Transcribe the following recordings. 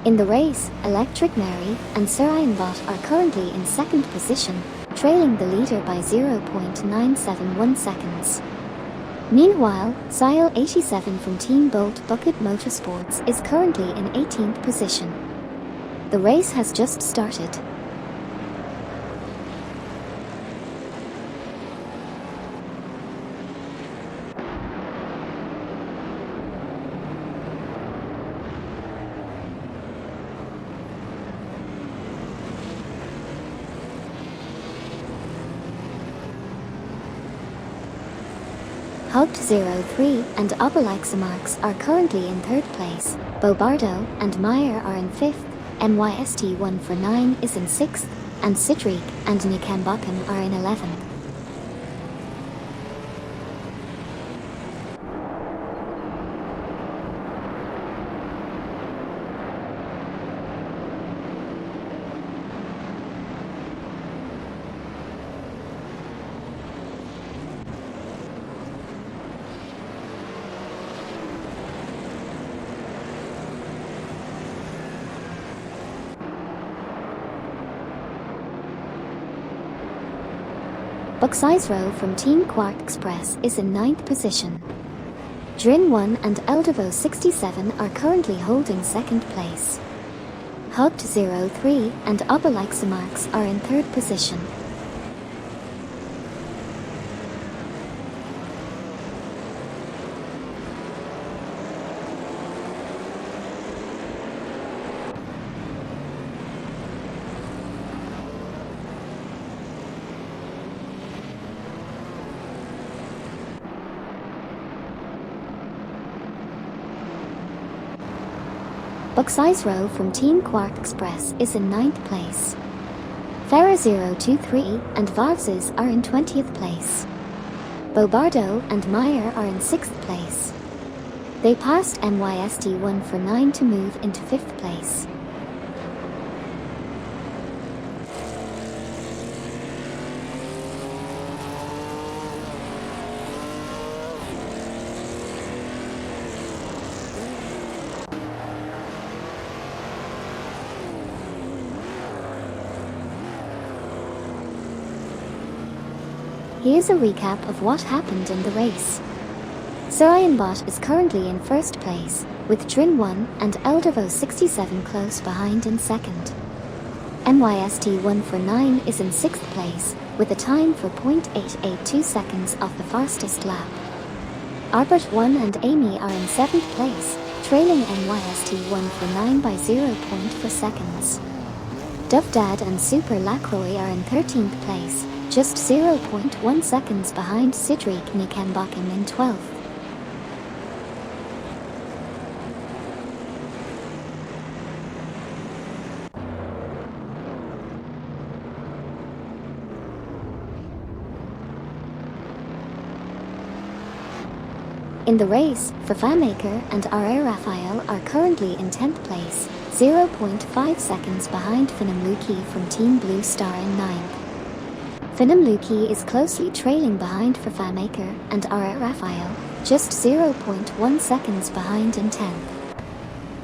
In the race, Electric Mary and Sir Ironbot are currently in second position, trailing the leader by 0.971 seconds. Meanwhile, Sile 87 from Team Bolt Bucket Motorsports is currently in 18th position. The race has just started. Hugged 03 and Obelixamarx are currently in third place, Bobardo and Meyer are in fifth, MYST 149 is in sixth, and Sidriq and Nikambakan are in 11th. Buxizero from Team Quark Express is in 9th position. Drin 1 and Eldevo 67 are currently holding 2nd place. Hugged 03 and Obelixamarx are in 3rd position. Buxizero from Team Quark Express is in 9th place. Farah 023 and Varvses are in 20th place. Bobardo and Meyer are in 6th place. They passed MYST 149 to move into 5th place. Here's a recap of what happened in the race. Sir Ironbot is currently in first place, with Drin 1 and Eldevo 67 close behind in second. MYST 149 is in sixth place, with a time for 0.882 seconds off the fastest lap. Arbert 1 and Amy are in seventh place, trailing MYST 149 by 0.4 seconds. Duff Dad and Super Lacroix are in 13th place, just 0.1 seconds behind Sidriq Nikambakan in 12th. In the race, Fafamaker and R.A. Raphael are currently in 10th place, 0.5 seconds behind Finamluki from Team Blue Star in 9th. Finamluki is closely trailing behind Fafamaker and R.A. Raphael, just 0.1 seconds behind in 10th.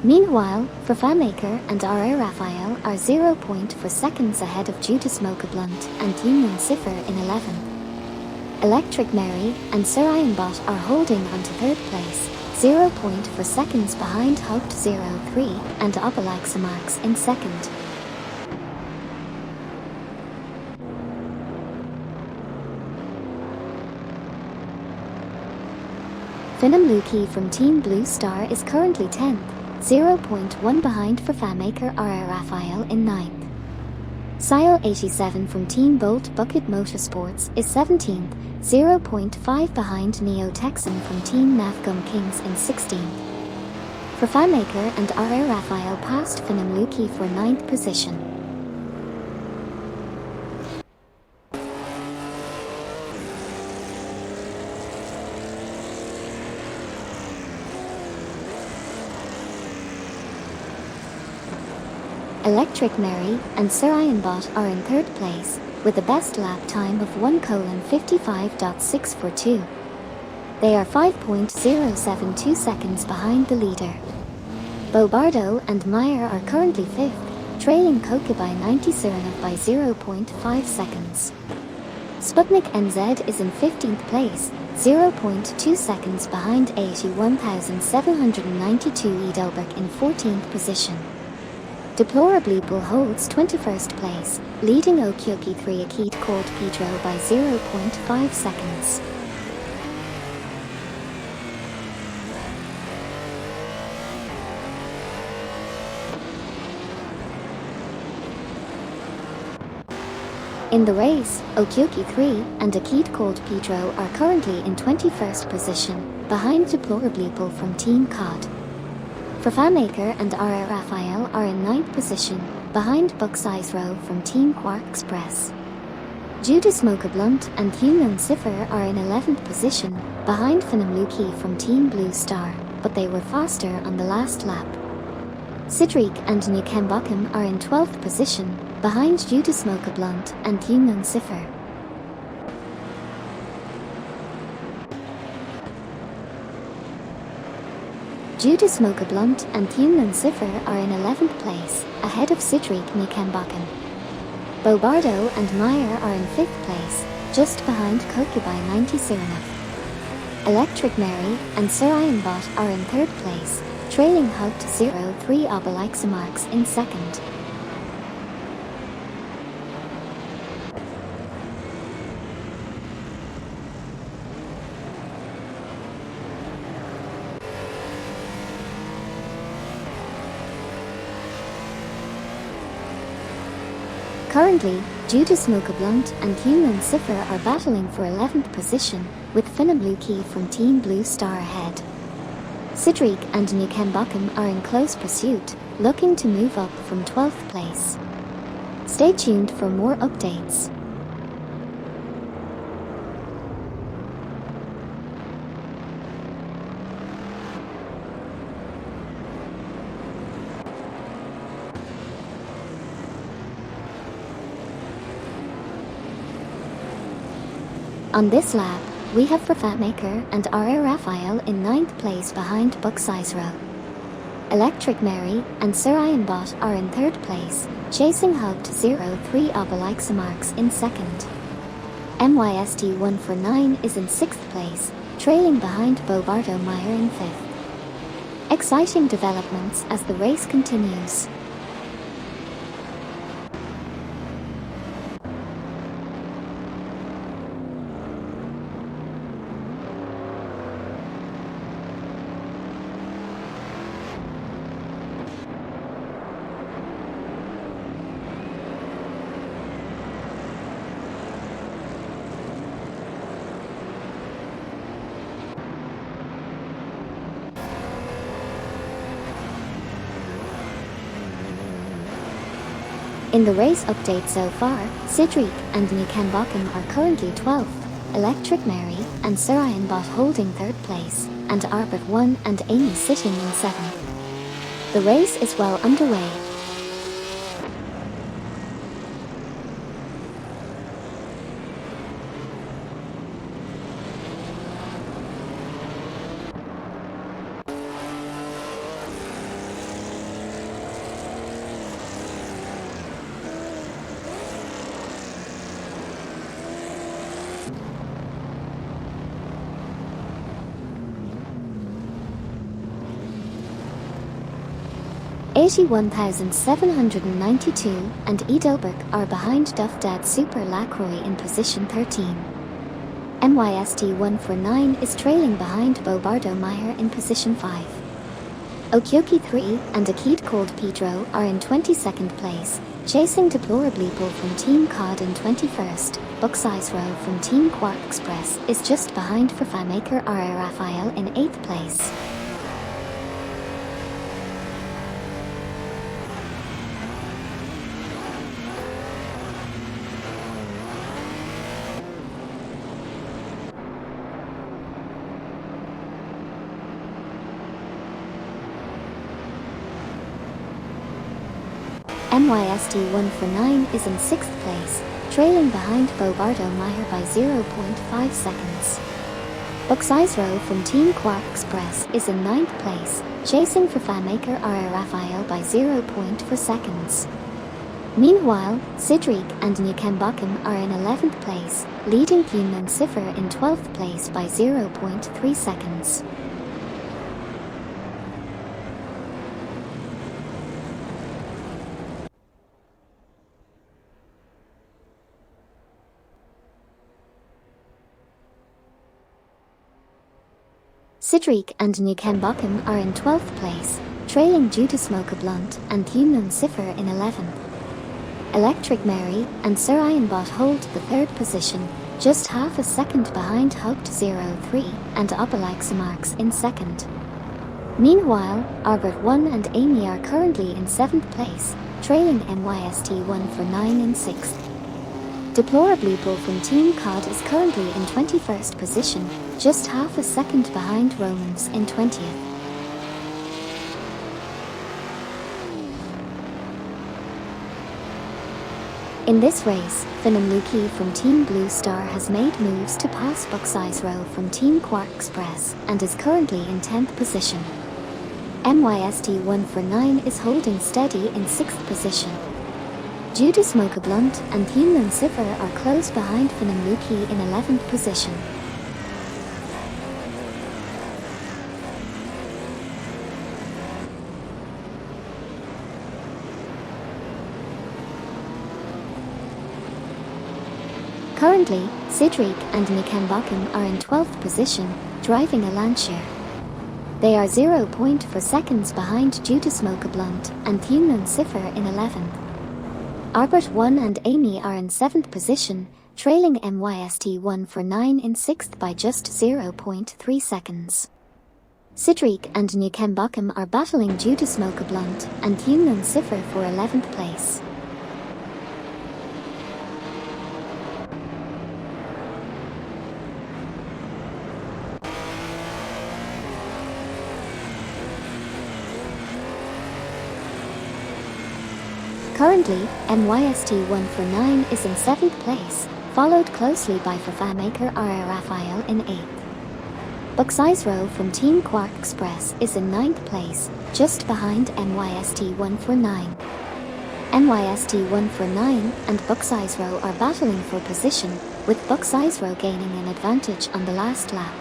Meanwhile, Fafamaker and R.A. Raphael are 0.4 seconds ahead of Judas Mocha Blunt and Union Cipher in 11th. Electric Mary and Sir Ironbot are holding on to 3rd place, 0.4 seconds behind Hugged 03 and Obelixamarx in 2nd. Finamluki from Team Blue Star is currently 10th, 0.1 behind Fafamaker R.A. Raphael in 9th. Sile 87 from Team Bolt Bucket Motorsports is 17th, 0.5 behind Neo Texan from Team Navgum Kings in 16th. Fafamaker and R.A. Raphael passed Finamluki for 9th position. Electric Mary and Sir Ironbot are in 3rd place, with a best lap time of 1:55.642. They are 5.072 seconds behind the leader. Bobardo and Meyer are currently 5th, trailing Koke by 90 Surinov by 0.5 seconds. Sputnik NZ is in 15th place, 0.2 seconds behind 81,792 Edelberg in 14th position. Deplorably Bull holds 21st place, leading Okyoki 3 Akit called Pedro by 0.5 seconds. In the race, Okyoki 3 and Akit called Pedro are currently in 21st position, behind Deplorably Bull from Team COD. Fafamaker and R.A. Raphael are in 9th position, behind Bucksize Row from Team Quark Express. Judas Mocha Blunt and Human Cipher are in 11th position, behind Finam Luki from Team Blue Star, but they were faster on the last lap. Sidrik and Nikembakum are in 12th position, behind Judas Mocha Blunt and Human Cipher. Judas Mocha Blunt and Human Cipher are in 11th place, ahead of Sidrik Nikembakum. Bobardo and Meyer are in 5th place, just behind Koke by 90 Surinov. Electric Mary and Sarayanbot are in 3rd place, trailing Hugt 03 Obelixamarks in 2nd. Currently, Judas Mocha Blunt and Human Cipher are battling for 11th position, with Finam Luki from Team Blue Star ahead. Sidrik and Nikembakum are in close pursuit, looking to move up from 12th place. Stay tuned for more updates. On this lap, we have Fatmaker and R.A. Raphael in 9th place behind Bucksize Row. Electric Mary and Sarayanbot are in 3rd place, chasing Hugt 03 Obelixamarks in 2nd. MYST 149 is in 6th place, trailing behind Bobardo Meyer in 5th. Exciting developments as the race continues. In the race update so far, Sidrik and Nikembakum are currently 12th, Electric Mary and Sarayanbot holding 3rd place, and Arbit 1 and Amy sitting in 7th. The race is well underway. $81,792 and Edelberg are behind Duff Dad Super Lacroix in position 13. MYST 149 is trailing behind Bobardo Meyer in position 5. Okyoki 3 and Akit called Pedro are in 22nd place, chasing Deplorably Bull from Team COD in 21st. Bucksize Row from Team Quark Express is just behind Fafamaker R.A. Raphael in 8th place. MYST 149 is in 6th place, trailing behind Bobardo Meyer by 0.5 seconds. Buck's Row from Team Quark Express is in 9th place, chasing for fanmaker R.A. Raphael by 0.4 seconds. Meanwhile, Sidriq and Nukembakum are in 11th place, leading Human Cipher in 12th place by 0.3 seconds. Sidriq and Nukembakum are in 12th place, trailing Due to Smoke a Blunt and Human Cipher in 11th. Electric Mary and Sir Ironbot hold the 3rd position, just half a second behind Hugged 03 and Obelix Marks in 2nd. Meanwhile, Arbert 1 and Amy are currently in 7th place, trailing MYST 149 in 6th. Deplorably Bull from Team COD is currently in 21st position, just half a second behind Romans in 20th. In this race, Finamluki from Team Blue Star has made moves to pass Buck's Row from Team Quark Express and is currently in 10th position. MYST 149 is holding steady in 6th position. Due to Smoke a Blunt and Human Cipher are close behind Finamluki in 11th position. Currently, Sidriq and Nukembakum are in 12th position, driving a Lancia. They are 0.4 seconds behind Due to Smoke a Blunt and Human Cipher in 11th. Arbert 1 and Amy are in 7th position, trailing MYST 149 in 6th by just 0.3 seconds. Sidriq and Nukembakum are battling Due to Smoke a Blunt and Human Cipher for 11th place. Currently, MYST 149 is in 7th place, followed closely by fanmaker R.A. Raphael in 8th. Buck's Row from Team Quark Express is in 9th place, just behind MYST 149. MYST 149 and Buck's Row are battling for position, with Buck's Row gaining an advantage on the last lap.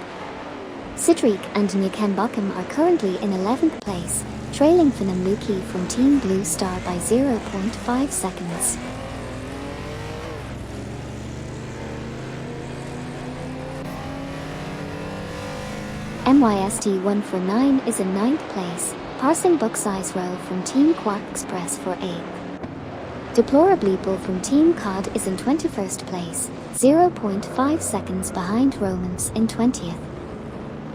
Sidriq and Nukembakum are currently in 11th place, trailing Finamluki from Team Blue Star by 0.5 seconds. MYST 149 is in 9th place, passing Buck's Row from Team Quark Express for 8th. Deplorably Bull from Team COD is in 21st place, 0.5 seconds behind Romans in 20th.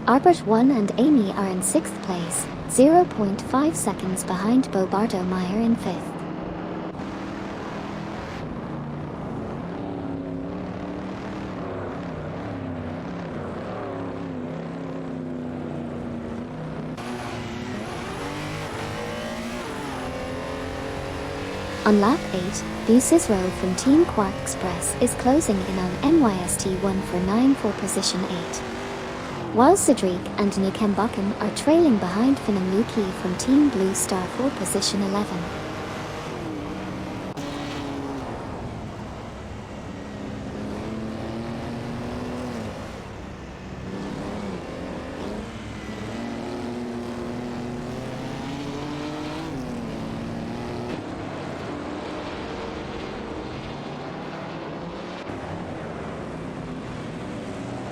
Arbert 1 and Amy are in 6th place, 0.5 seconds behind Bobardo Meyer in 5th. On lap 8, Buses Row from Team Quark Express is closing in on MYST 149 for position 8. While Sidriq and Nukembakum are trailing behind Finamluki from Team Blue Star for position 11.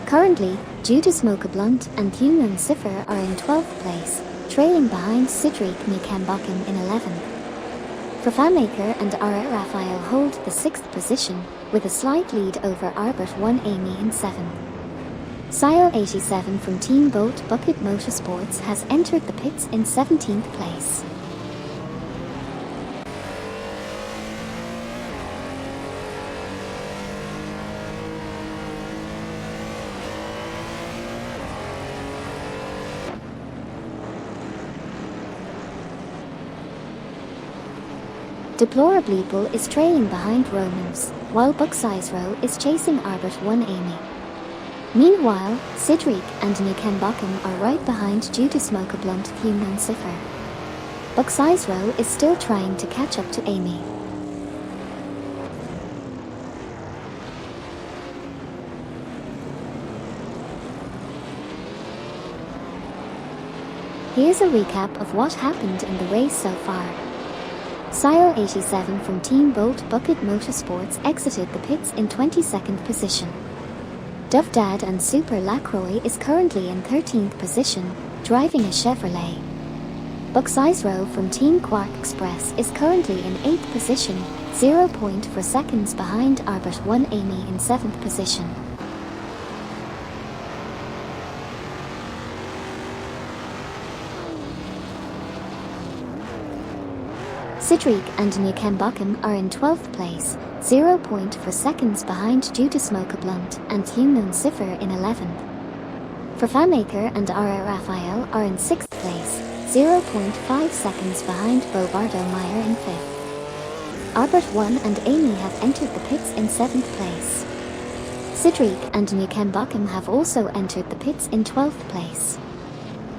Currently, Due to Smoke a Blunt and Human Cipher are in 12th place, trailing behind Sidriq Nukembakum in 11th. Fanmaker and R.A. Raphael hold the 6th position, with a slight lead over Arbert 1 Amy in 7th. Sile 87 from Team Boat Bucket Motorsports has entered the pits in 17th place. Deplorably Bull is trailing behind Romans, while Buck's Row is chasing Arbert 1 Amy. Meanwhile, Sidric and Nukenbakum are right behind due to smoke a blunt fume and cipher. Buxizro is still trying to catch up to Amy. Here's a recap of what happened in the race so far. Sire 87 from Team Bolt Bucket Motorsports exited the pits in 22nd position. Duff Dad and Super Lacroix is currently in 13th position, driving a Chevrolet. Buxizro from Team Quark Express is currently in 8th position, 0.4 seconds behind Arbit 1 Amy in 7th position. Sidric and Nukenbakum are in 12th place, 0.4 seconds behind due to smoke a blunt and Human Cipher in 11th. Fafamaker and R.A. Raphael are in 6th place, 0.5 seconds behind Bobardo Meyer in 5th. Arbit 1 and Amy have entered the pits in 7th place. Sidric and Nukenbakum have also entered the pits in 12th place.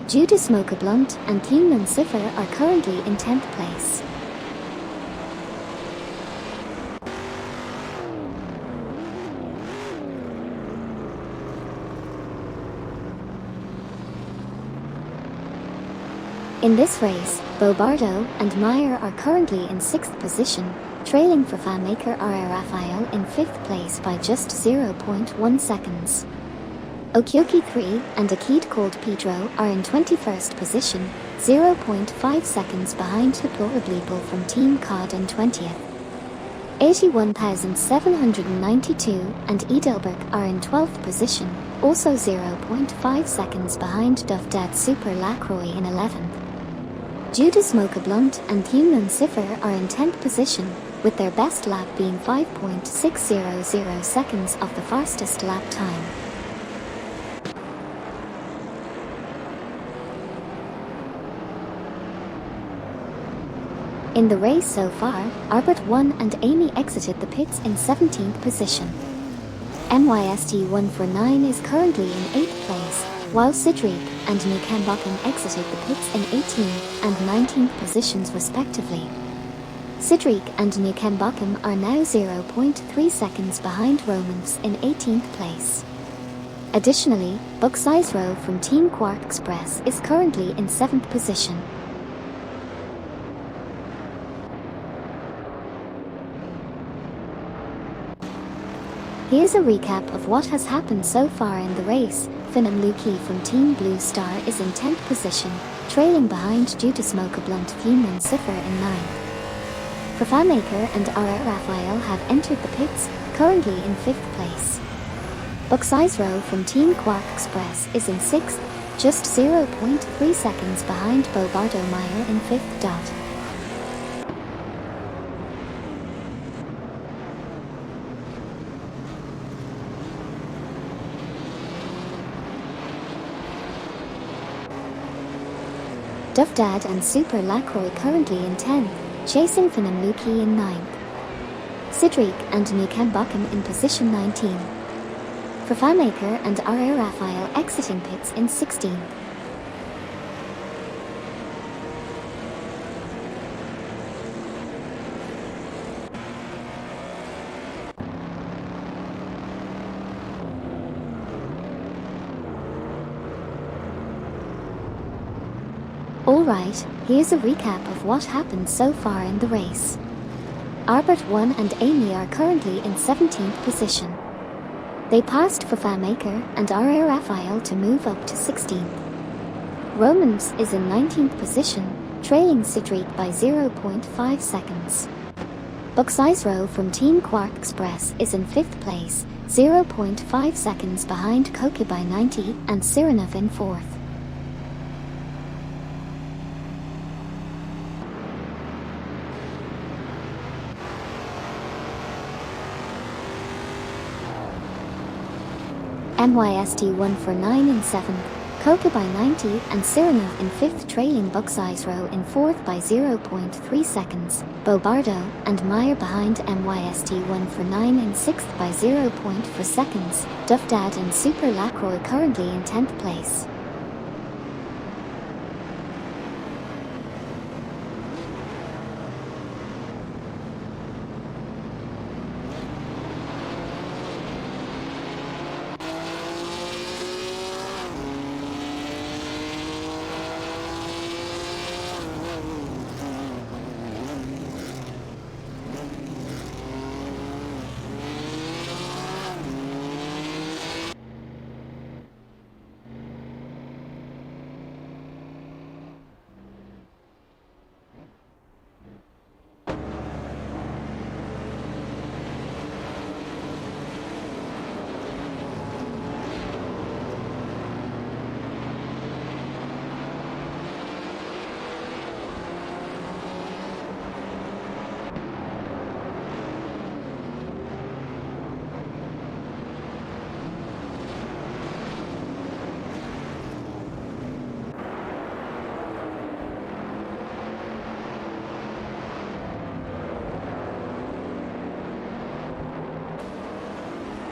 Due to smoke a blunt and Human Cipher are currently in 10th place. In this race, Bobardo and Meyer are currently in 6th position, trailing Fafamaker R.A. Raphael in 5th place by just 0.1 seconds. Okyoki 3 and a kid called Pedro are in 21st position, 0.5 seconds behind Deplorableeple from Team COD in 20th. 81,792 and Edelberg are in 12th position, also 0.5 seconds behind Duff Dad Super Lacroix in 11th. Due to Smoke a Blunt and Human Cipher are in 10th position, with their best lap being 5.600 seconds of the fastest lap time. In the race so far, Arbit 1 and Amy exited the pits in 17th position. MYST149 is currently in 8th place, while Sidric and Nukenbakum exited the pits in 18th and 19th positions respectively. Sidric and Nukenbakum are now 0.3 seconds behind Romans in 18th place. Additionally, Buxizro from Team Quark Express is currently in 7th position. Here's a recap of what has happened so far in the race. Finam Luki from Team Blue Star is in 10th position, trailing behind due to Smoke a Blunt Human Cipher in 9th. Fafamaker and R.A. Raphael have entered the pits, currently in 5th place. Buxizro from Team Quark Express is in 6th, just 0.3 seconds behind Bobardo Meyer in 5th dot. Duff Dad and Super Lacroix currently in 10th, chasing Finam Luki in 9th. Sidric and Nukenbakum in position 19. Fafamaker and R.A. Raphael exiting pits in 16th. Alright, here's a recap of what happened so far in the race. Arbit 1 and Amy are currently in 17th position. They passed Fafamaker and R.A. Raphael to move up to 16th. Romans is in 19th position, trailing Sidric by 0.5 seconds. Buxizro from Team Quark Express is in 5th place, 0.5 seconds behind Koki by 90 and Sirenov in 4th. MYST149 in 7th, Coca by 90 and Sirenov in 5th, trailing Buxeisro in 4th by 0.3 seconds. Bobardo and Meyer behind MYST1 for 9 in 6th by 0.4 seconds. Duffdad and Super Lacroix currently in 10th place.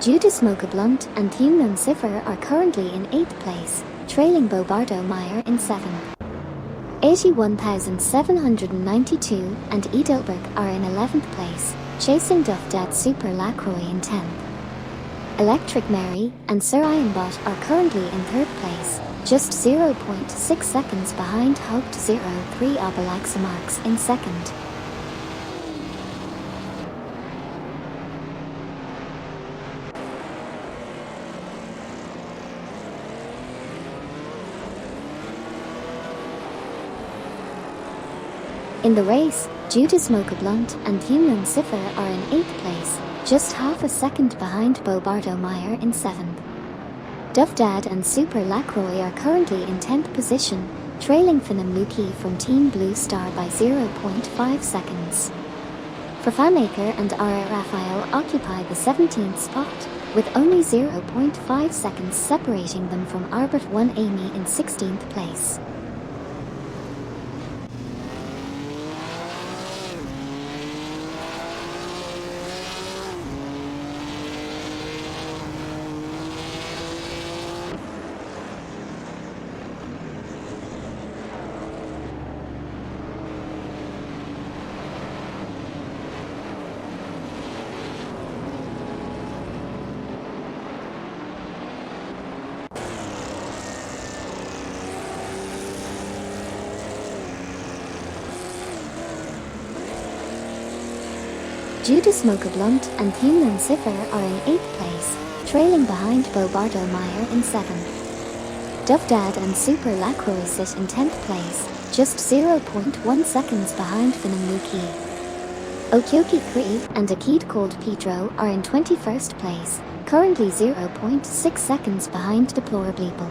Judas Mocha Blunt and Thumnon Cipher are currently in 8th place, trailing Bobardo Meyer in 7th. 81,792 and Edelberg are in 11th place, chasing Duffdad Super Lacroix in 10th. Electric Mary and Sir Ironbot are currently in 3rd place, just 0.6 seconds behind Hoped 03 Obelixamarx in 2nd. In the race, Judas Mocha Blunt and Thumnon Cipher are in 8th place, just half a second behind Bobardo Meyer in 7th. Duffdad and Super Lacroix are currently in 10th position, trailing Finamluki from Team Blue Star by 0.5 seconds. Fafamaker and R. Raphael occupy the 17th spot, with only 0.5 seconds separating them from Arbit 1 Amy in 16th place. Judas Mocha Blunt and Thumnon Cipher are in 8th place, trailing behind Bobardo Meyer in 7th. Duffdad and Super Lacroix sit in 10th place, just 0.1 seconds behind Finamluki. Okyoki Cree and a kid called Pedro are in 21st place, currently 0.6 seconds behind Deplorableeple.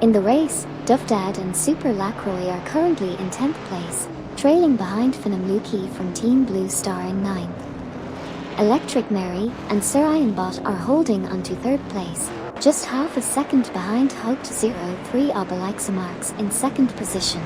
In the race, Duffdad and Super Lacroix are currently in 10th place, trailing behind Finamluki from Team Blue Star in 9th. Electric Mary and Sir Ironbot are holding onto 3rd place, just half a second behind Hoped 03 Obelixamarx in 2nd position.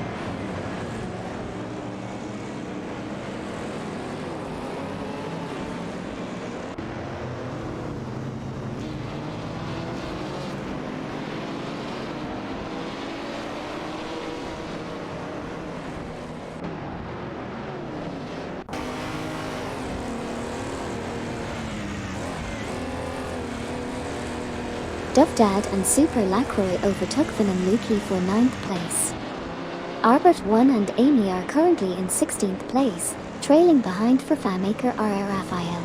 Duffdad and Super Lacroix overtook Finamluki for 9th place. Arbit 1 and Amy are currently in 16th place, trailing behind Fafamaker R. Raphael.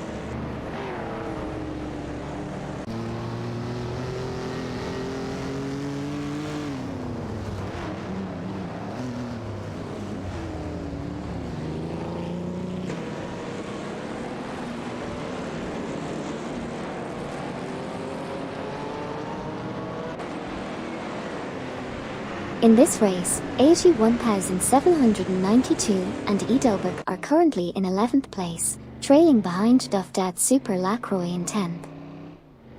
In this race, 81,792 and Edelberg are currently in 11th place, trailing behind Duffdad Super Lacroix in 10th.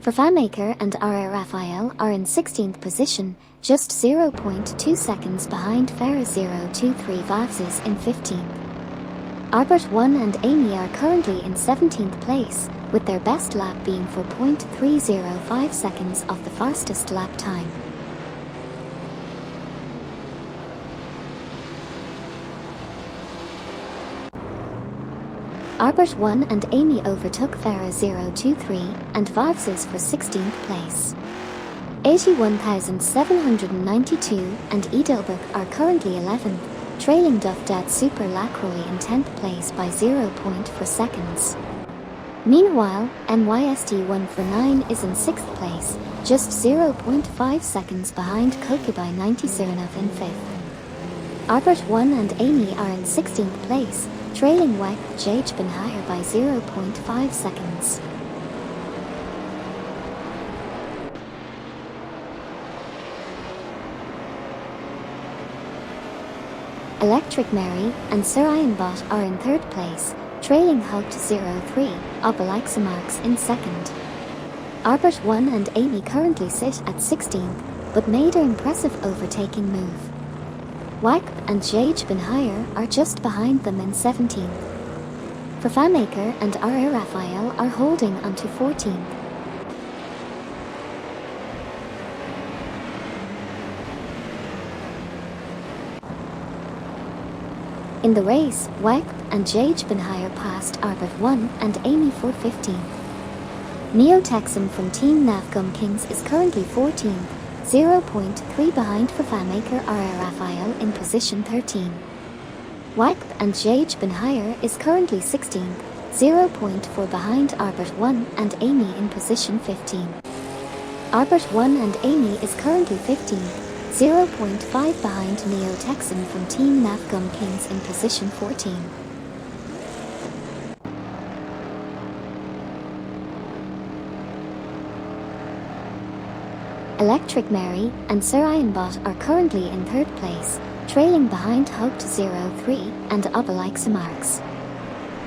Vervaemaker and R.A. Raphael are in 16th position, just 0.2 seconds behind Farah 023 Vavzes in 15th. Albert 1 and Amy are currently in 17th place, with their best lap being 4.305 seconds of the fastest lap time. Albert 1 and Amy overtook Farah 023 and Vavzes for 16th place. 81,792 and Edelberg are currently 11th, trailing Duffdad Super Lacroix in 10th place by 0.4 seconds. Meanwhile, MYST149 is in 6th place, just 0.5 seconds behind Kokubai 90 Sirinov in 5th. Albert 1 and Amy are in 16th place, trailing Wek Jage Benhire by 0.5 seconds. Electric Mary and Sarayan Bot are in 3rd place, trailing Hugt 03, Obalixamarks in 2nd. Albert 1 and Amy currently sit at 16th, but made an impressive overtaking move. Wak and Jage Benhire are just behind them in 17th. Vervaemaker and R.A. Raphael are holding onto 14th. In the race, Wak and Jage Benhire passed Albert 1 and Amy for 15th. Neo Texan from Team Navgum Kings is currently 14th, 0.3 behind Vervaemaker R.A. Raphael in position 13. Wak and Jage Benhire is currently 16th, 0.4 behind Albert 1 and Amy in position 15. Albert 1 and Amy is currently 15th, 0.5 behind Neo Texan from Team Navgum Kings in position 14. Electric Mary and Sarayan Bot are currently in 3rd place, trailing behind Hugt 03 and Obalixamarks.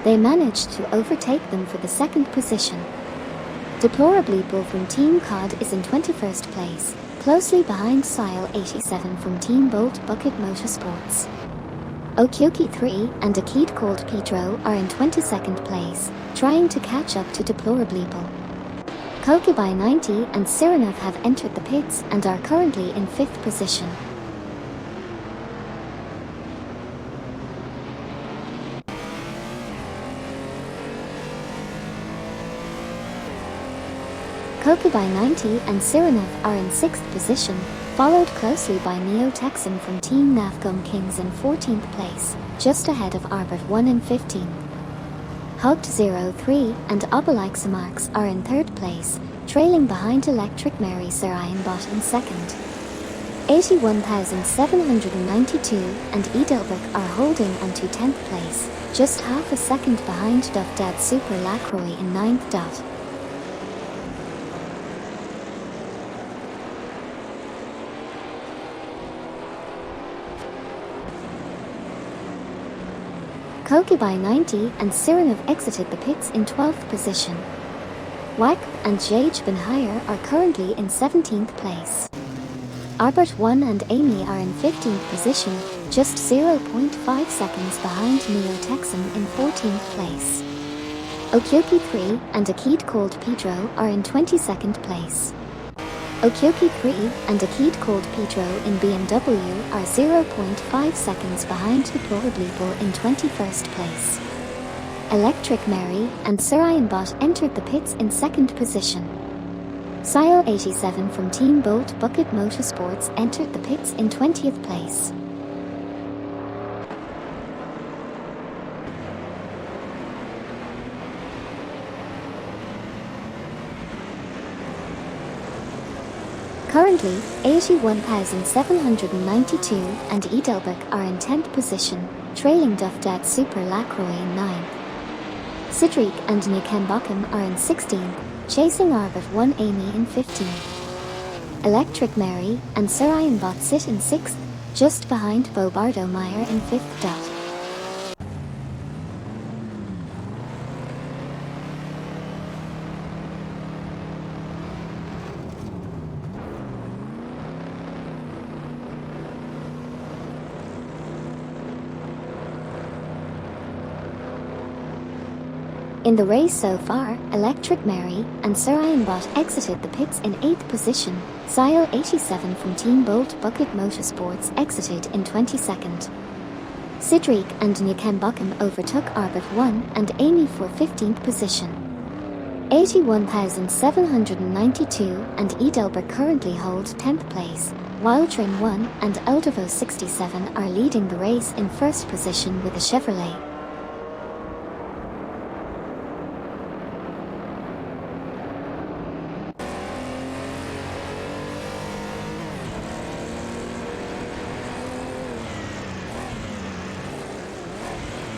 They managed to overtake them for the 2nd position. Deplorably Bull from Team COD is in 21st place, closely behind Sile 87 from Team Bolt Bucket Motorsports. Okyoki 3 and a kid called Pedro are in 22nd place, trying to catch up to Deplorably Bull. Kokubai 90 and Sirinov have entered the pits and are currently in 5th position. Kokubai 90 and Sirinov are in 6th position, followed closely by Neo Texan from Team Navgum Kings in 14th place, just ahead of Albert 1 in 15th. Hugt 03 and Obalixamarks are in 3rd place, trailing behind Electric Mary Sarayan Bot in 2nd. 81,792 and Edelberg are holding onto 10th place, just half a second behind Duffdad Super Lacroix in 9th. Kokubai 90 and Sirinov exited the pits in 12th position. Wak and Jage Benhire are currently in 17th place. Albert 1 and Amy are in 15th position, just 0.5 seconds behind Neo Texan in 14th place. Okyoki 3 and a kid called Pedro are in 22nd place. Okyoki 3 and a kid called Pedro in BMW are 0.5 seconds behind Deplorably Bull in 21st place. Electric Mary and Sarayan Bot entered the pits in 2nd position. Sile 87 from Team Bolt Bucket Motorsports entered the pits in 20th place. Currently, 81,792 and Edelberg are in 10th position, trailing Duffdad Super Lacroix in 9th. Sidrik and Nikembakum are in 16th, chasing Albert 1 Amy in 15th. Electric Mary and Sarayan Bot sit in 6th, just behind Bobardo Meyer in 5th dot. In the race so far, Electric Mary and Sir Ironbot exited the pits in 8th position. Sile 87 from Team Bolt Bucket Motorsports exited in 22nd. Cedric and Nukembuckham overtook Arbit 1 and Amy for 15th position. 81,792 and Edelberg currently hold 10th place, while Trim 1 and Eldevo 67 are leading the race in 1st position with a Chevrolet.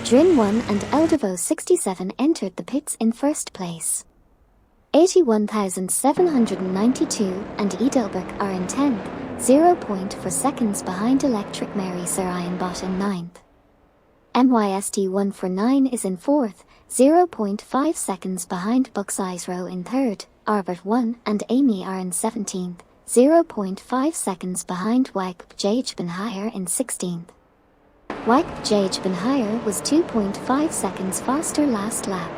Drin 1 and Eldevo 67 entered the pits in 1st place. 81,792 and Edelberg are in 10th, 0.4 seconds behind Electric Mary Sir Ironbot in 9th. MYST 149 is in 4th, 0.5 seconds behind Bucks Eyes Row in 3rd. Arbit 1 and Amy are in 17th, 0.5 seconds behind Wack Jajbenhire in 16th. Wack Jajbenhire was 2.5 seconds faster last lap.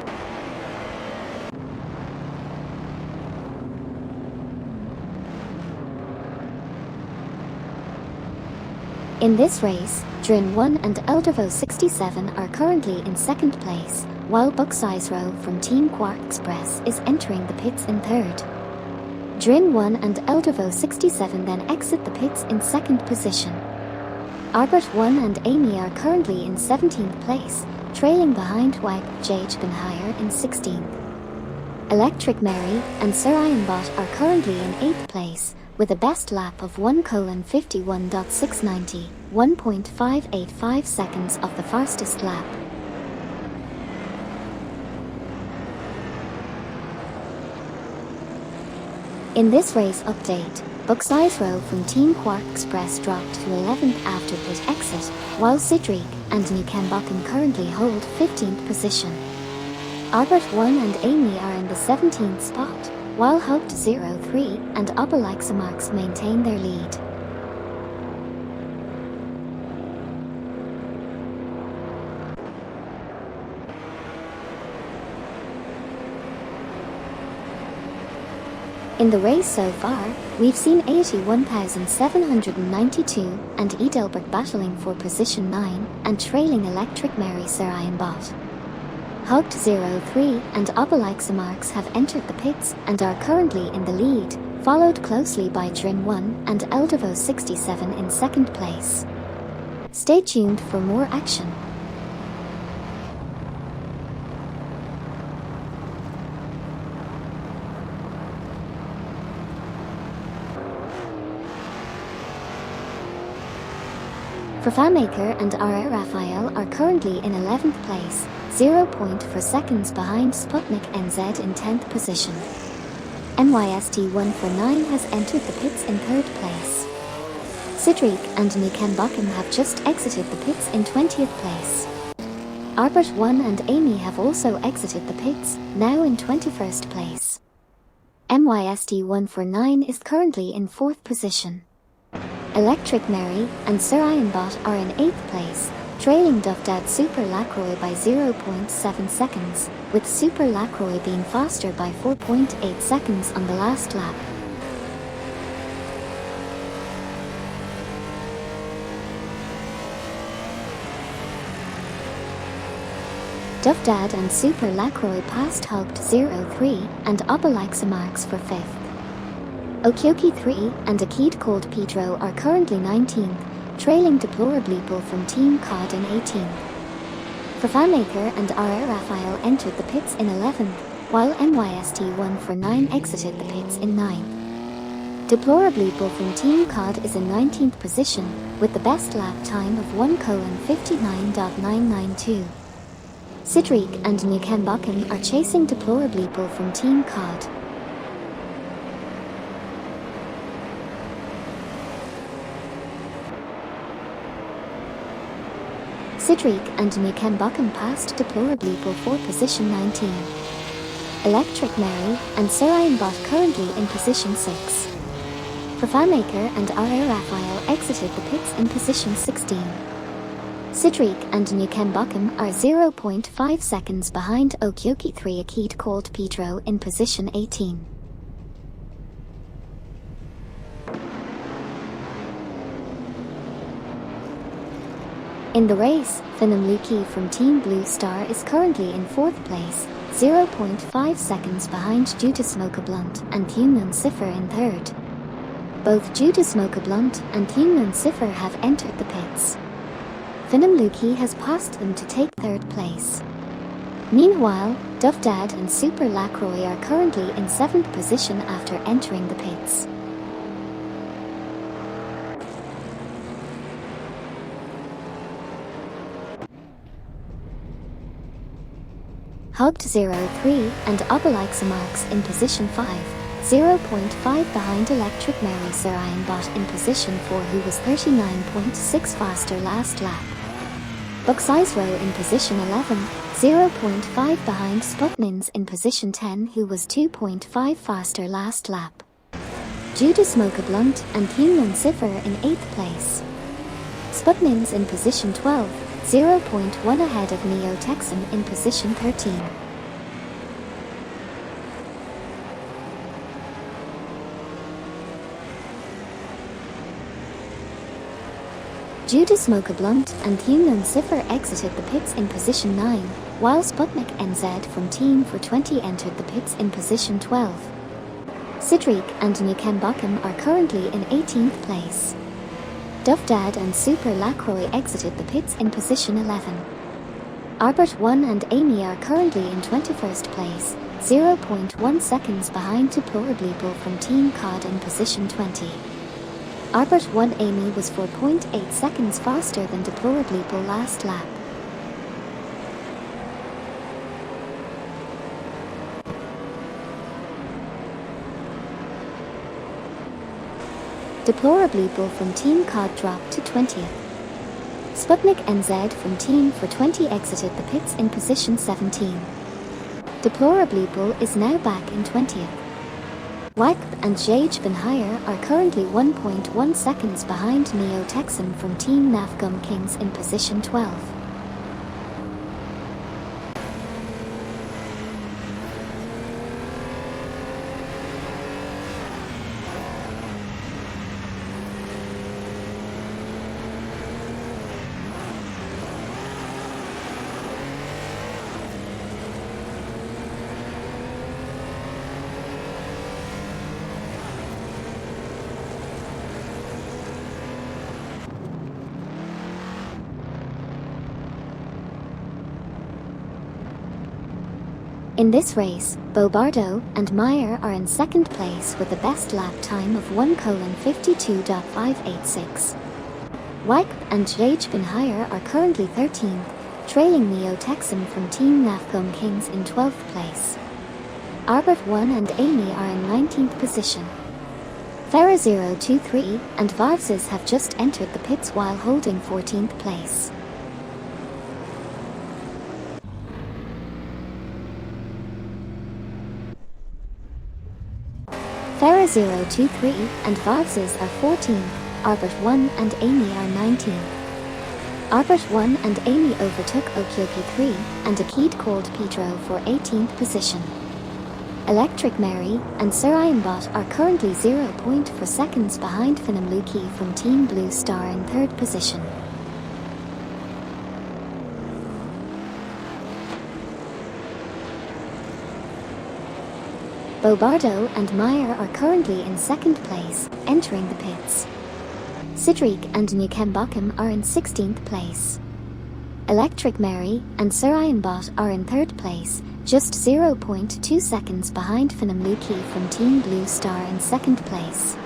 In this race, Drin 1 and Eldevo 67 are currently in 2nd place, while Bucks Eyes Row from Team Quark Express is entering the pits in 3rd. Drin 1 and Eldevo 67 then exit the pits in 2nd position. Arbit 1 and Amy are currently in 17th place, trailing behind Wack Jajbenhire in 16th. Electric Mary and Sir Ironbot are currently in 8th place, with a best lap of 1:51.690, 1.585 seconds of the fastest lap. In this race update, Bucks Eyes Row from Team Quark Express dropped to 11th after pit exit, while Cedric and Nukembuckham currently hold 15th position. Arbit 1 and Amy are in the 17th spot, while Hoped 03 and Obelixamarks maintain their lead. In the race so far, we've seen 81,792 and Edelberg battling for position 9 and trailing Electric Mary Sir Ironbot. Hoped 03 and Obelixamarks have entered the pits and are currently in the lead, followed closely by Drin 1 and Eldevo 67 in 2nd place. Stay tuned for more action. Fafamaker and R.A. Raphael are currently in 11th place, 0.4 seconds behind Sputnik NZ in 10th position. MYST 149 has entered the pits in 3rd place. Cedric and Nukembuckham have just exited the pits in 20th place. Arbit 1 and Amy have also exited the pits, now in 21st place. MYST 149 is currently in 4th position. Electric Mary and Sir Ironbot are in 8th place, trailing Duffdad Super Lacroix by 0.7 seconds, with Super Lacroix being faster by 4.8 seconds on the last lap. Duffdad and Super Lacroix passed Hoped 03 and Obelixamarks for 5th. Okioki 3 and a kid called Pedro are currently 19th, trailing Deplorableeple from Team COD in 18th. Fafamaker and R.A. Raphael entered the pits in 11th, while MYST 149 exited the pits in 9th. Deplorableeple from Team COD is in 19th position, with the best lap time of 1:59.992. Cedric and Nukembuckham are chasing Deplorableeple from Team COD. Sidric and Nukembachem passed deplorably for position 19. Electric Mary and Sir Ironbot currently in position 6. Fafamaker and R.A. Raphael exited the pits in position 16. Sidric and Nukembachem are 0.5 seconds behind Okyoki 3. A kid called Pedro in position 18. In the race, Finamluki from Team Blue Star is currently in 4th place, 0.5 seconds behind Judas Smokablunt and Thunun Cipher in 3rd. Both Judas Smokablunt and Thunun Cipher have entered the pits. Finamluki has passed them to take 3rd place. Meanwhile, Dufdad and Super Lacroix are currently in 7th position after entering the pits. Hugged 03 and Obelixamarks in position 5, 0.5 behind Electric Mary. Sir Ironbot in position 4 who was 39.6 faster last lap. Buxizro in position 11, 0.5 behind Sputnins in position 10 who was 2.5 faster last lap. Judas Smokablunt and Thunun Cipher in 8th place. Sputnins in position 12, 0.1 ahead of Neo Texan in position 13. Judas Smokablunt and Thunun Cipher exited the pits in position 9, while Sputnik NZ from Team 420 entered the pits in position 12. Sidric and Nukembachem are currently in 18th place. Dufdad and Super Lacroix exited the pits in position 11. Albert 1 and Amy are currently in 21st place, 0.1 seconds behind Deplorableeple from Team COD in position 20. Albert 1 Amy was 4.8 seconds faster than Deplorableeple last lap. Deplorableeple from Team COD dropped to 20th. Sputnik NZ from Team 420 exited the pits in position 17. Deplorableeple is now back in 20th. Wakp and Jage Benhire are currently 1.1 seconds behind Neo Texan from Team Nafgum Kings in position 12. In this race, Bobardo and Meyer are in 2nd place with the best lap time of 1:52.586. Wakp and Jage Benhire are currently 13th, trailing Neo Texan from Team Nafgum Kings in 12th place. Albert 1 and Amy are in 19th position. Farah 023 and Varses have just entered the pits while holding 14th place. Farah 023 and Varses are 14th, Albert 1 and Amy are 19th. Albert 1 and Amy overtook Okyoki 3 and a kid called Pedro for 18th position. Electric Mary and Sir Ironbot are currently 0.4 seconds behind Finamluki from Team Blue Star in 3rd position. Bobardo and Meyer are currently in 2nd place, entering the pits. Sidric and Nukembachem are in 16th place. Electric Mary and Sir Ironbot are in 3rd place, just 0.2 seconds behind Finamluki from Team Blue Star in 2nd place.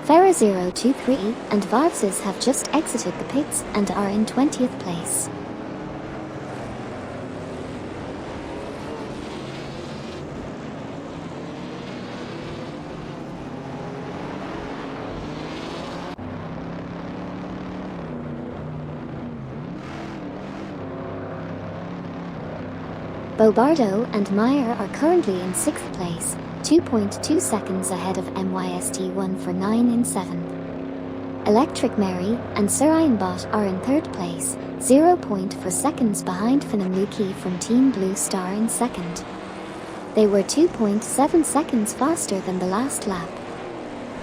Farah 023 and Varses have just exited the pits and are in 20th place. Bobardo and Meyer are currently in 6th place, 2.2 seconds ahead of MYST1 for 9 in 7th. Electric Mary and Sir Ironbot are in 3rd place, 0.4 seconds behind Finamluki from Team Blue Star in 2nd. They were 2.7 seconds faster than the last lap.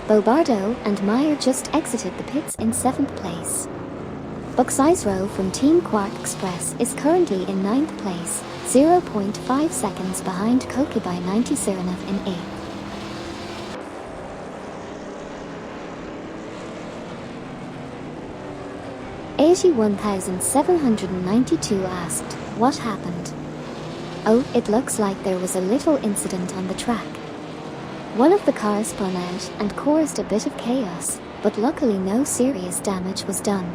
Bobardo and Meyer just exited the pits in 7th place. Bucksizero from Team Quark Express is currently in 9th place, 0.5 seconds behind Kokubai 90 Sirenov in 8th. $81,792 asked, what happened? Oh, it looks like there was a little incident on the track. One of the cars spun out and caused a bit of chaos, but luckily no serious damage was done.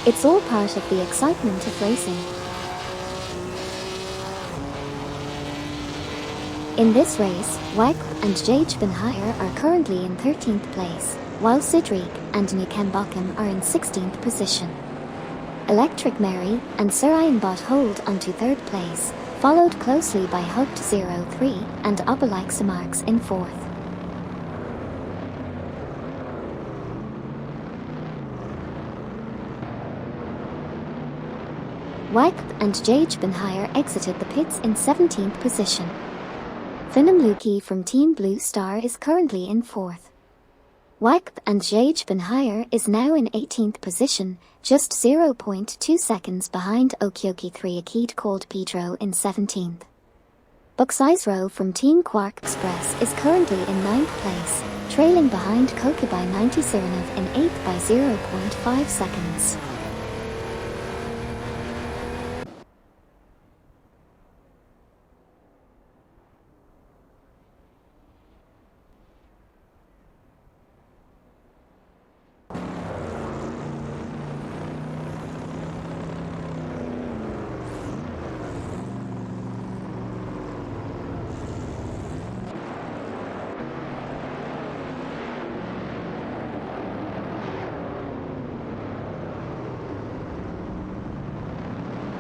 It's all part of the excitement of racing. In this race, Wycp and Jagebenhire are currently in 13th place, while Sidrik and Nukembakum are in 16th position. Electric Mary and Sir Ironbot hold onto 3rd place, followed closely by Hugged 03 and Obelike Samarks in 4th. Wycp and Jagebenhire exited the pits in 17th position. Finamluki from Team Blue Star is currently in 4th. Wycp and Jagebenhire is now in 18th position, just 0.2 seconds behind Okyoki 3 Akid called Pedro in 17th. Bucksizero from Team Quark Express is currently in 9th place, trailing behind Kokubai 90 Sirenov in 8th by 0.5 seconds.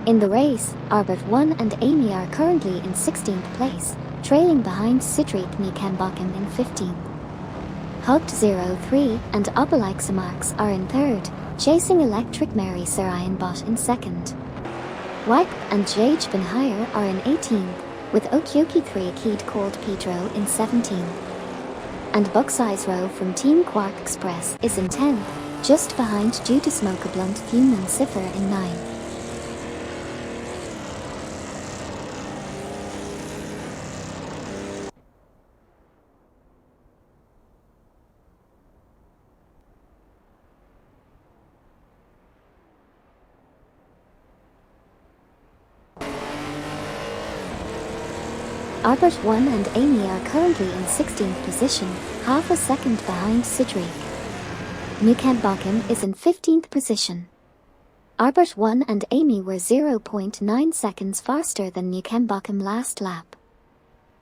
In the race, Arbert 1 and Amy are currently in 16th place, trailing behind Sidrik Nikembakum in 15th. Hugged 03 and Obelike Samarks are in 3rd, chasing Electric Mary Sir Ironbot in 2nd. Wycp and Jagebenhire are in 18th, with Okyoki 3 Akid called Pedro in 17th. And Bucksizero from Team Quark Express is in 10th, just behind Judas Mokablunt Funan Cipher in 9th. Albert 1 and Amy are currently in 16th position, half a second behind Sidrik. Nukembakum is in 15th position. Albert 1 and Amy were 0.9 seconds faster than Nukembakum last lap.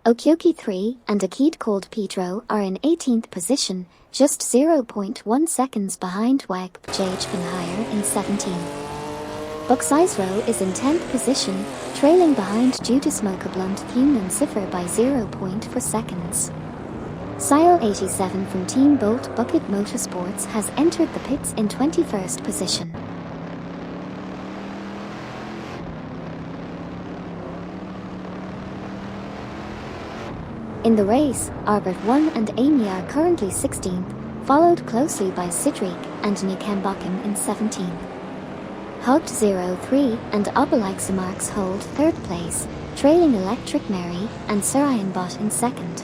Okyoki 3 and Akid called Pedro are in 18th position, just 0.1 seconds behind Wycp Jagebenhire in 17th. Bucksizero is in 10th position, trailing behind Judas Mokablunt Funan Cipher by 0.4 seconds. Sile 87 from Team Bolt Bucket Motorsports has entered the pits in 21st position. In the race, Albert 1 and Amy are currently 16th, followed closely by Sidrik and Nukembakum in 17th. Hugged 03 and Obelike Samarks hold 3rd place, trailing Electric Mary and Sir Ironbot in 2nd.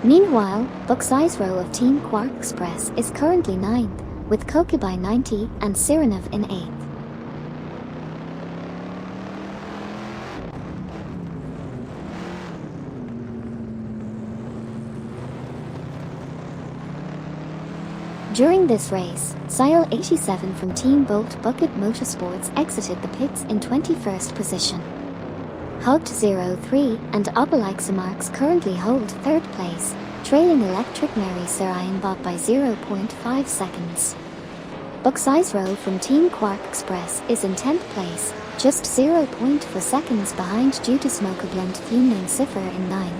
Meanwhile, Bucksizero of Team Quark Express is currently 9th, with Kokubai 90 and Sirenov in 8th. During this race, Sile 87 from Team Bolt Bucket Motorsports exited the pits in 21st position. Hugged 03 and Obelike Samarks currently hold 3rd place, trailing Electric Mary Sir Ironbot by 0.5 seconds. Buck Sizero from Team Quark Express is in 10th place, just 0.4 seconds behind Judas Smokerblunt Funan Cipher in 9th.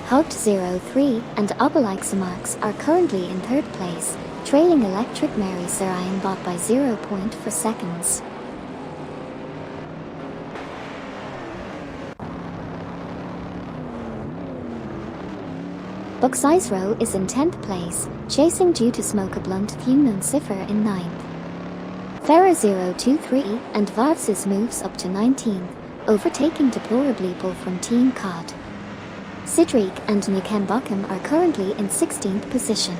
Hugged 03 and Obelixamarks are currently in 3rd place, trailing Electric Mary Sarayan Bot by 0.4 seconds. Buck Sizero is in 10th place, chasing Judas Smokerblunt Funan Cipher in 9th. Farah 023 and Vavsis moves up to 19th, overtaking Deplorably Bull from Team COD. Sidriq and Nukembakum are currently in 16th position.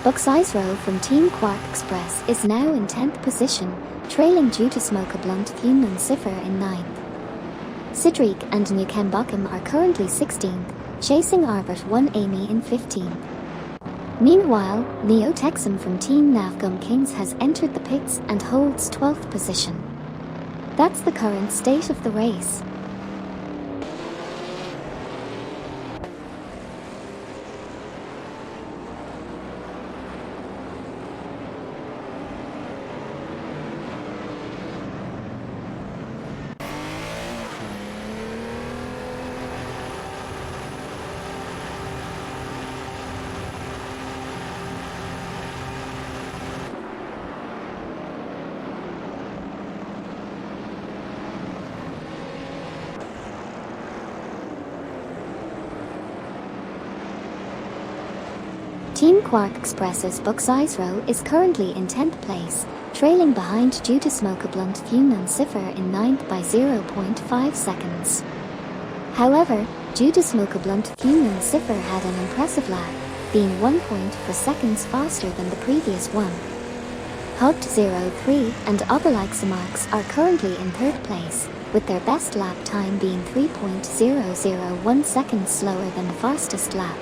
Buck Sizero from Team Quark Express is now in 10th position, trailing Judas Smokerblunt Funan Cipher in 9th. Sidriq and Nukembakum are currently 16th, chasing Arbit 1 Amy in 15th. Meanwhile, Neo Texum from Team Navgum Kings has entered the pits and holds 12th position. That's the current state of the race. Team Quark Express's Buck Sizero is currently in 10th place, trailing behind Judas Smokerblunt Funan Cipher in 9th by 0.5 seconds. However, Judas Smokerblunt Funan Cipher had an impressive lap, being 1.4 seconds faster than the previous one. Hugged 03 and Obelixamarks are currently in 3rd place, with their best lap time being 3.001 seconds slower than the fastest lap.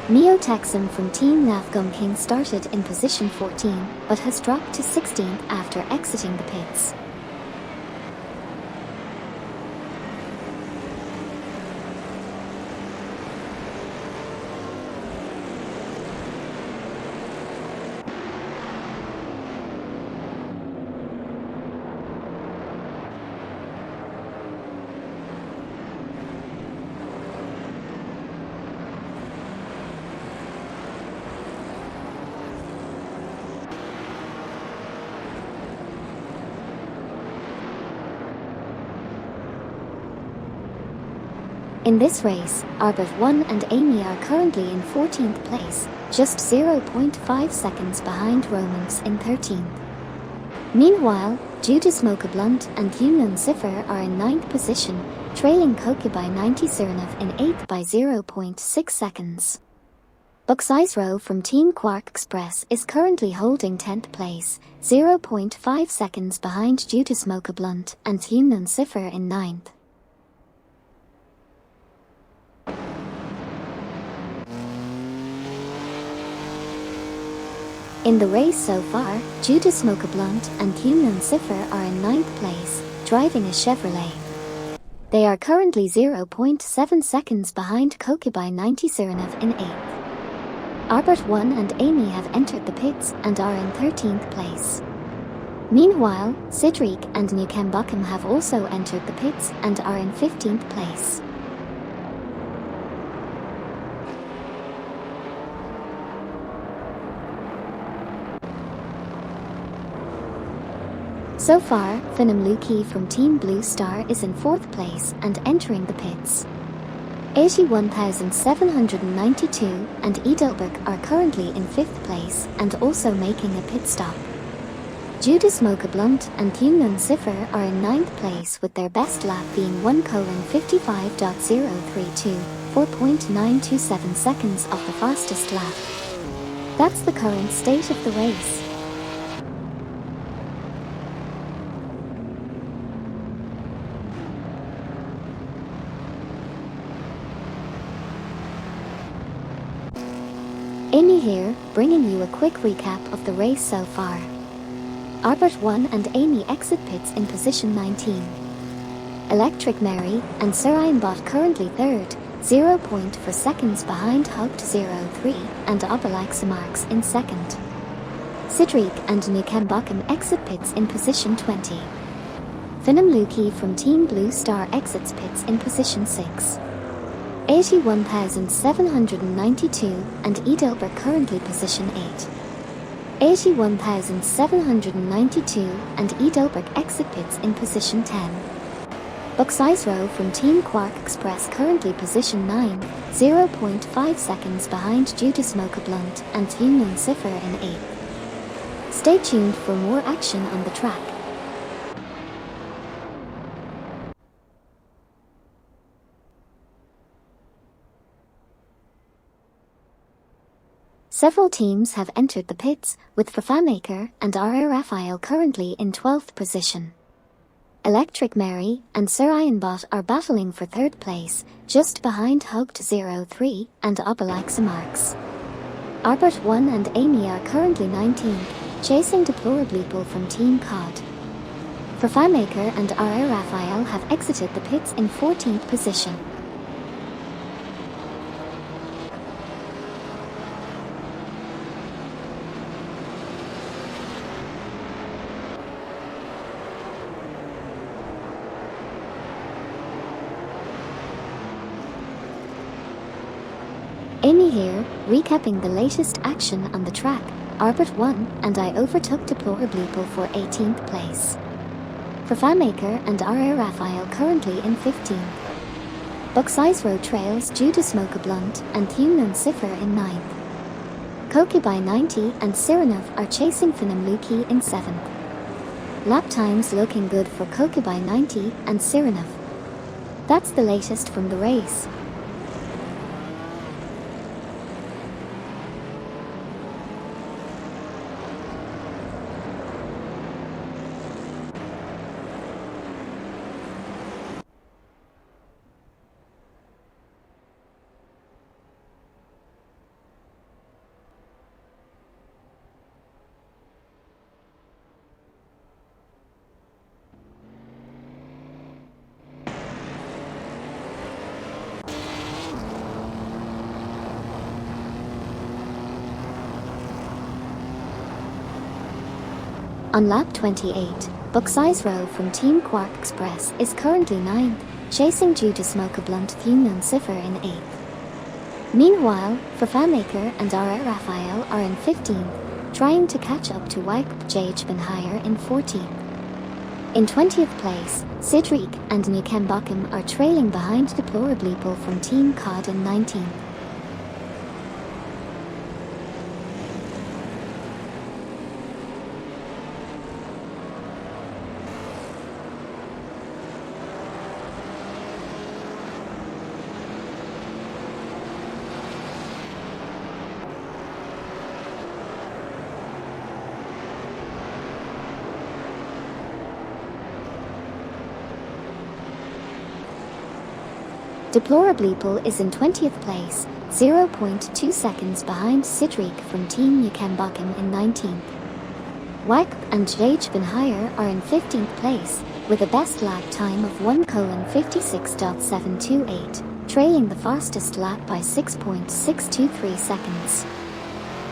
Neo Texum from Team Navgum King started in position 14, but has dropped to 16th after exiting the pits. In this race, Arbit 1 and Amy are currently in 14th place, just 0.5 seconds behind Romance in 13th. Meanwhile, Judas Smokerblunt and Funan Cipher are in 9th position, trailing Koki by 90 Sernov in 8th by 0.6 seconds. Buck Sizero from Team Quark Express is currently holding 10th place, 0.5 seconds behind Judas Smokerblunt and Funan Cipher in 9th. In the race so far, Judas Smokerblunt and Funan Cipher are in 9th place, driving a Chevrolet. They are currently 0.7 seconds behind Koki by 90 Sernov in 8th. Arbit 1 and Amy have entered the pits and are in 13th place. Meanwhile, Sidriq and Nukembakum have also entered the pits and are in 15th place. So far, Finam Luki from Team Blue Star is in 4th place and entering the pits. 81,792 and Edelberg are currently in 5th place and also making a pit stop. Judas Smokerblunt and Funan Cipher are in 9th place with their best lap being 1:55.032, 4.927 seconds off the fastest lap. That's the current state of the race. Amy here, bringing you a quick recap of the race so far. Albert won and Amy exit pits in position 19. Electric Mary and Sir Ironbot currently third, 0.4 seconds behind Hugged 03 and Obelix Marks in second. Cedric and Nukembachem exit pits in position 20. Finam Luki from Team Blue Star exits pits in position 6. 81,792 and Edelberg currently position 8. 81,792 and Edelberg exit pits in position 10. Buxisro from Team Quark Express currently position 9, 0.5 seconds behind Judas Mocha Blunt and Union Cipher in 8th. Stay tuned for more action on the track. Several teams have entered the pits, with Fafamaker and R.A. Raphael currently in 12th position. Electric Mary and Sir Ironbot are battling for 3rd place, just behind Hugged 03 and Obelix Marks. Albert 1 and Amy are currently 19th, chasing Deplorableeple from Team COD. Fafamaker and R.A. Raphael have exited the pits in 14th position. Amy here, recapping the latest action on the track. Albert won and I overtook Deplorableeple for 18th place. Fafamaker and R.A. Raphael currently in 15th. Buxisro trails Judas Mocha Blunt and Union Cipher in 9th. Kokubai 90 and Sirenov are chasing Finam Luki in 7th. Lap times looking good for Kokubai 90 and Sirenov. That's the latest from the race. On lap 28, Buxisro from Team Quark Express is currently 9th, chasing Judas Mocha Blunt Union Cipher in 8th. Meanwhile, Fafamaker and R.A. Raphael are in 15th, trying to catch up to Wyke Jajbenhire in 14th. In 20th place, Cedric and Nukembachem are trailing behind Deplorableeple from Team COD in 19th. Deplorableeple is in 20th place, 0.2 seconds behind Cedric from Team Nukembachem in 19th. Wyke and Jajbenhire are in 15th place, with a best lap time of 1:56.728, trailing the fastest lap by 6.623 seconds.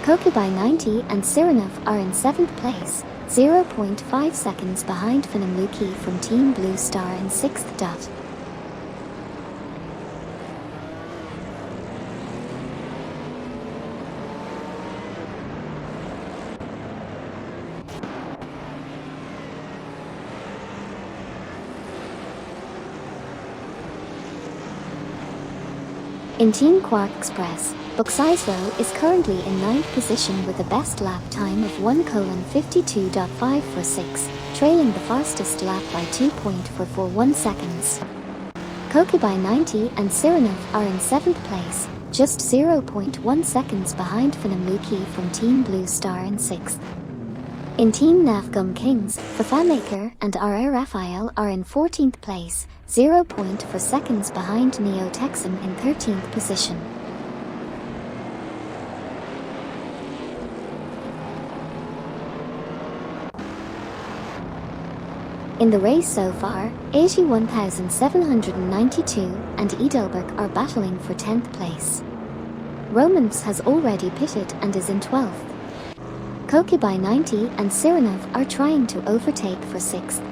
Kokubai 90 and Sirenov are in 7th place, 0.5 seconds behind Finam Luki from Team Blue Star in 6th. In Team Quark Express, Buxisro is currently in 9th position with a best lap time of 1:52.546, trailing the fastest lap by 2.441 seconds. Kokubai 90 and Sirenov are in 7th place, just 0.1 seconds behind Finam Luki from Team Blue Star in 6th. In Team Navgum Kings, Fafamaker and R.A. Raphael are in 14th place, 0.4 seconds behind Neo Texum in 13th position. In the race so far, 81,792 and Edelberg are battling for 10th place. Romans has already pitted and is in 12th. Kokubai 90 and Siranov are trying to overtake for 6th.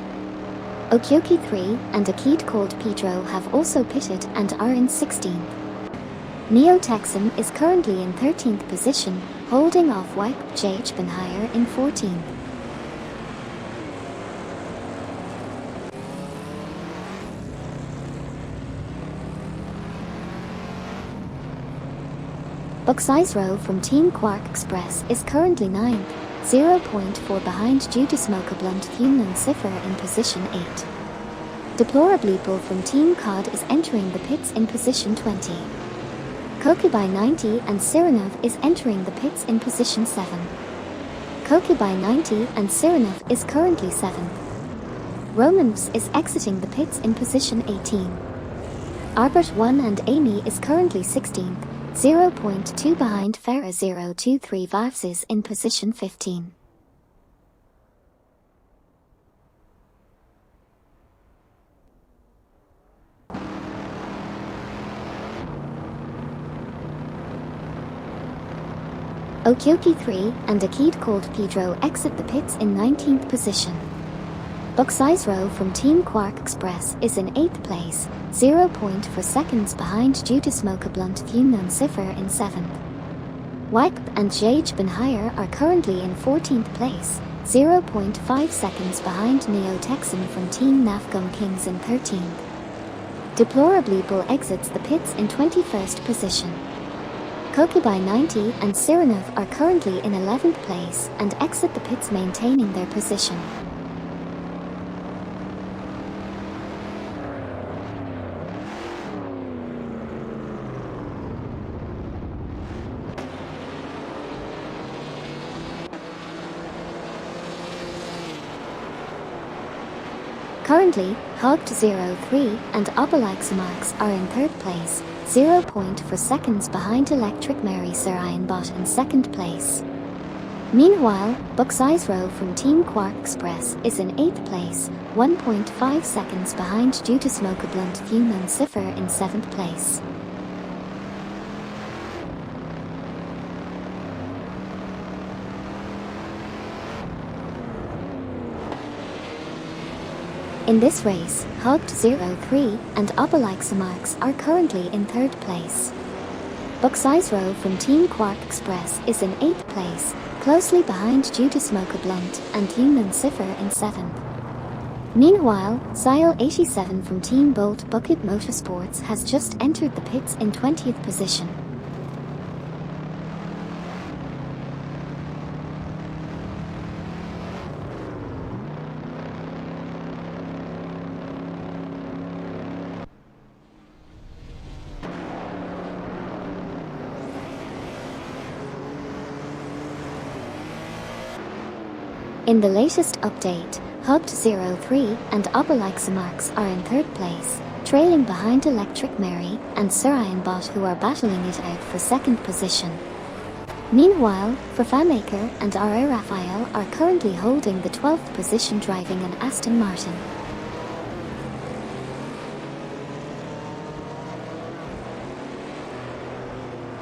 Okyoki 3 and a Kid called Pedro have also pitted and are in 16th. Neo Texan is currently in 13th position, holding off Wipe JH Benhire in 14th. Buxizero from Team Quark Express is currently 9th, 0.4 behind due to Smokablunt Thumnon Cipher in position 8. Deplorably Bull from Team COD is entering the pits in position 20. Kokubai 90 and Siranov is entering the pits in position 7. Kokubai 90 and Siranov is currently 7th. Romans is exiting the pits in position 18. Arbert 1 and Amy is currently 16th, 0.2 behind Farah 023 Vivses in position 15. Okyoki 3 and a Kid called Pedro exit the pits in 19th position. Buxizero from Team Quark Express is in 8th place, 0.4 seconds behind due to Smokablunt Thumnon Cipher in 7th. Wipe and JH Benhire are currently in 14th place, 0.5 seconds behind Neo Texan from Team Nafgum Kings in 13th. Deplorably Bull exits the pits in 21st position. Kokubai 90 and Siranov are currently in 11th place and exit the pits maintaining their position. Currently, Hogged03 and Obelixamarks are in 3rd place, 0.4 seconds behind Electric Mary Sarayanbot in 2nd place. Meanwhile, Buxizero from Team Quark Express is in 8th place, 1.5 seconds behind due to Smokablunt Thumnon Cipher in 7th place. In this race, Hogged03 and Obelixamarks are currently in 3rd place. Buxizero from Team Quark Express is in 8th place, closely behind due to Smokablunt and Thumnon Cipher in 7th. Meanwhile, Sile87 from Team Bolt Bucket Motorsports has just entered the pits in 20th position. In the latest update, Hogged03 and Obelixamarks are in 3rd place, trailing behind Electric Mary and Sarayanbot, who are battling it out for 2nd position. Meanwhile, FamaMaker and R.A. Raphael are currently holding the 12th position driving an Aston Martin.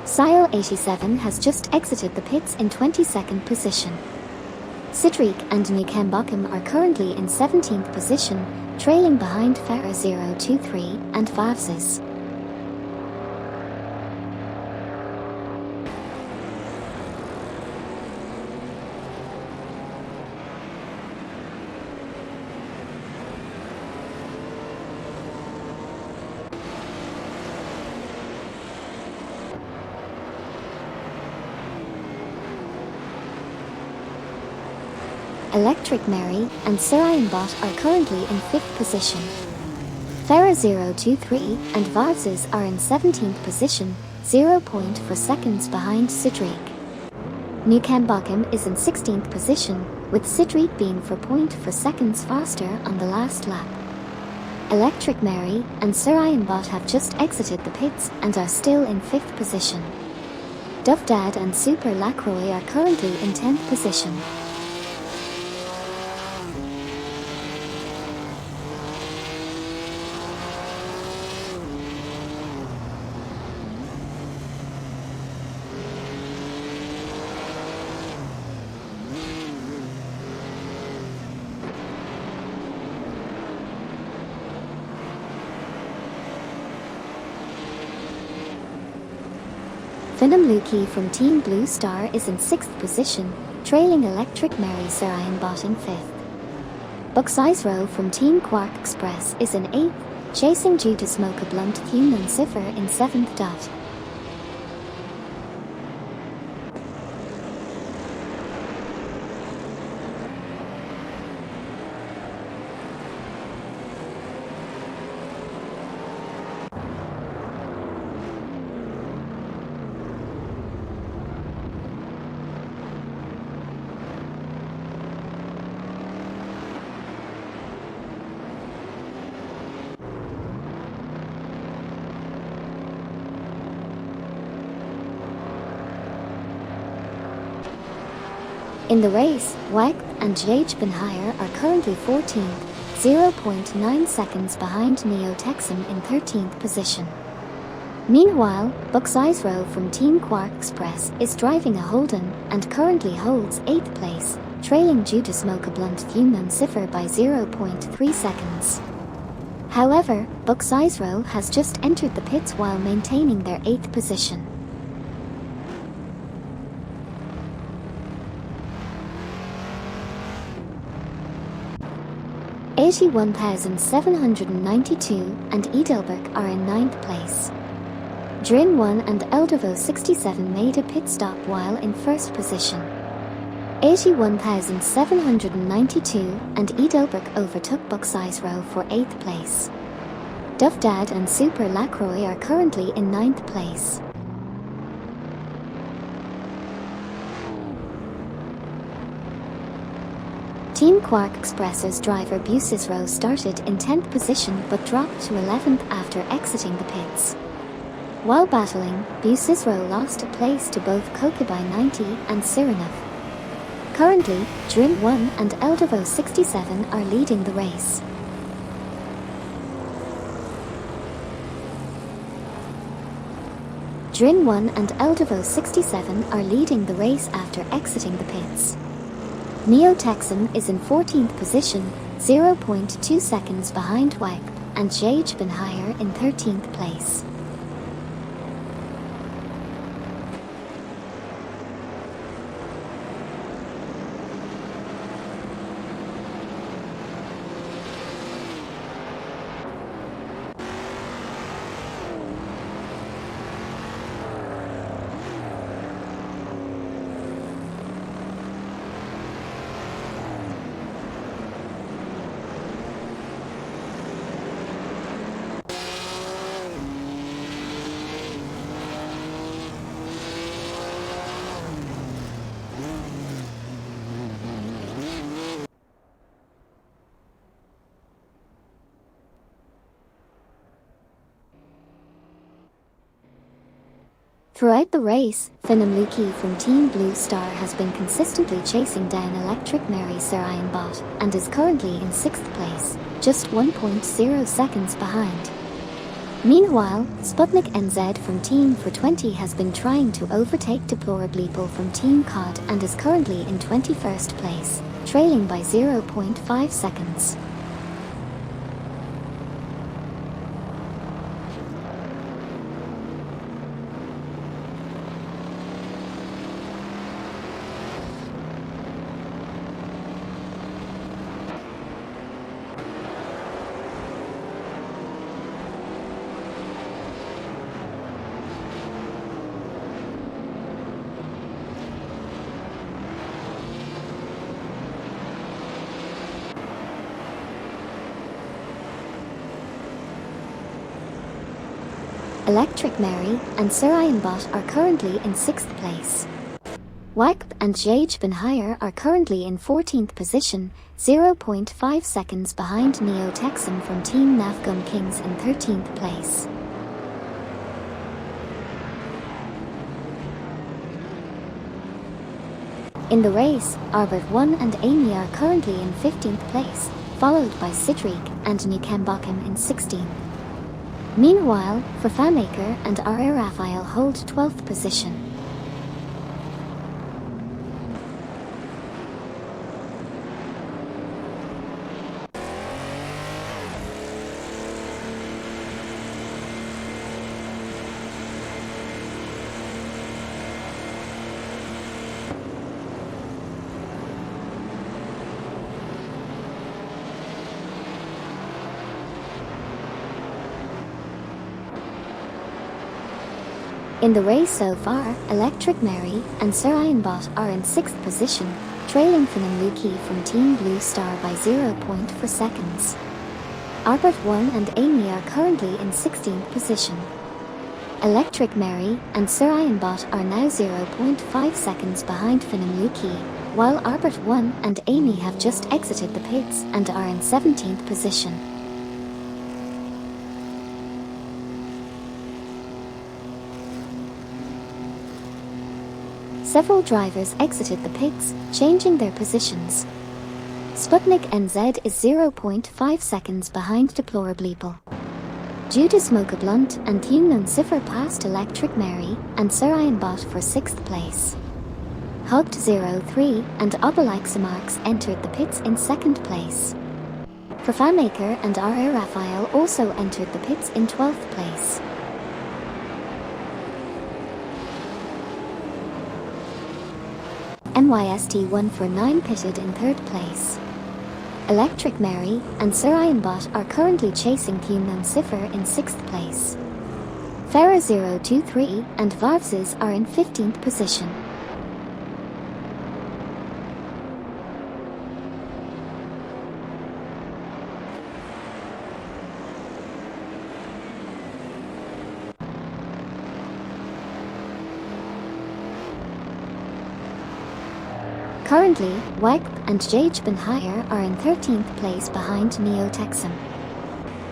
Sile87 has just exited the pits in 22nd position. Sidrik and Nukembakum are currently in 17th position, trailing behind Farah 023 and Vivses. Electric Mary and Sarayanbot are currently in 5th position. Farah 023 and Vivses are in 17th position, 0.4 seconds behind Sidrik. Nukembakum is in 16th position, with Sidrik being 4.4 seconds faster on the last lap. Electric Mary and Sarayanbot have just exited the pits and are still in 5th position. Dovdad and Super Lacroix are currently in 10th position. Finamluki from Team Blue Star is in 6th position, trailing Electric Mary Sarayanbot in 5th. Buxizero from Team Quark Express is in 8th, chasing due to Smoke a Blunt Thunan Cipher in 7th. In the race, Wagp and Jajbenhire are currently 14th, 0.9 seconds behind Neo-Texan in 13th position. Meanwhile, Buxizero from Team Quark Express is driving a Holden and currently holds 8th place, trailing due to Smoke a Blunt Thunan Cipher by 0.3 seconds. However, Buxizero has just entered the pits while maintaining their 8th position. $81,792 and Edelberg are in 9th place. Drin 1 and Eldervo 67 made a pit stop while in 1st position. 81,792 and Edelberg overtook Buxizero for 8th place. Dovdad and Super Lacroix are currently in 9th place. Team Quark Express's driver Bucicero started in 10th position but dropped to 11th after exiting the pits. While battling, Bucicero lost a place to both Kokubai 90 and Sirenov. Currently, Drin 1 and Eldervo 67 are leading the race. Drin 1 and Eldervo 67 are leading the race after exiting the pits. Neo-Texan is in 14th position, 0.2 seconds behind Wagp, and Jajbenhire in 13th place. Throughout the race, Finamluki from Team Blue Star has been consistently chasing down Electric Mary Sarayanbot and is currently in 6th place, just 1.0 seconds behind. Meanwhile, Sputnik NZ from Team for 20 has been trying to overtake Deplorableeple from Team COD and is currently in 21st place, trailing by 0.5 seconds. Electric Mary and Sarayanbot are currently in 6th place. Wagp and Jajbenhire are currently in 14th position, 0.5 seconds behind Neo-Texan from Team Nafgum Kings in 13th place. In the race, Arbert 1 and Amy are currently in 15th place, followed by Sidrik and Nukembakim in 16th. Meanwhile, Fafamaker and R.A. Raphael hold 12th position. In the race so far, Electric Mary and Sir Ironbot are in 6th position, trailing Finnamuki from Team Blue Star by 0.4 seconds. Albert 1 and Amy are currently in 16th position. Electric Mary and Sir Ironbot are now 0.5 seconds behind Finnamuki, while Albert 1 and Amy have just exited the pits and are in 17th position. Several drivers exited the pits, changing their positions. Sputnik NZ is 0.5 seconds behind Deplorableeple. Due to Smoke Blunt and Thunnon Cipher passed Electric Mary and Sir Ironbot for 6th place. Hugged 03 and Obelixamarks entered the pits in 2nd place. Profamaker and R.A. Raphael also entered the pits in 12th place. MYST149 pitted in 3rd place. Electric Mary and Sir Ironbot are currently chasing Thunnon Cipher in 6th place. Farah 023 and Varvses are in 15th position. Currently, Wagp and Jage Benhire are in 13th place behind Neotexum.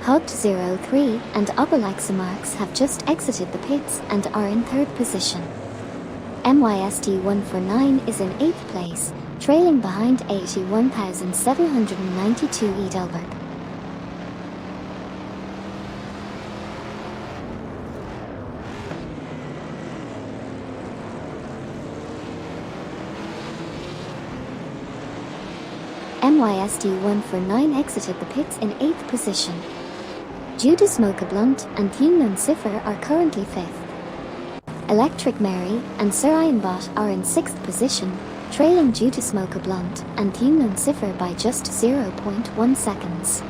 Hugged 03 and Obelixamarks have just exited the pits and are in 3rd position. MYST149 is in 8th place, trailing behind 81,792 Edelberg. MYST149 exited the pits in 8th position. Due to Smoke Blunt and Thunnon Cipher are currently 5th. Electric Mary and Sir Ironbot are in 6th position, trailing due to Smoke Blunt and Thunnon Cipher by just 0.1 seconds.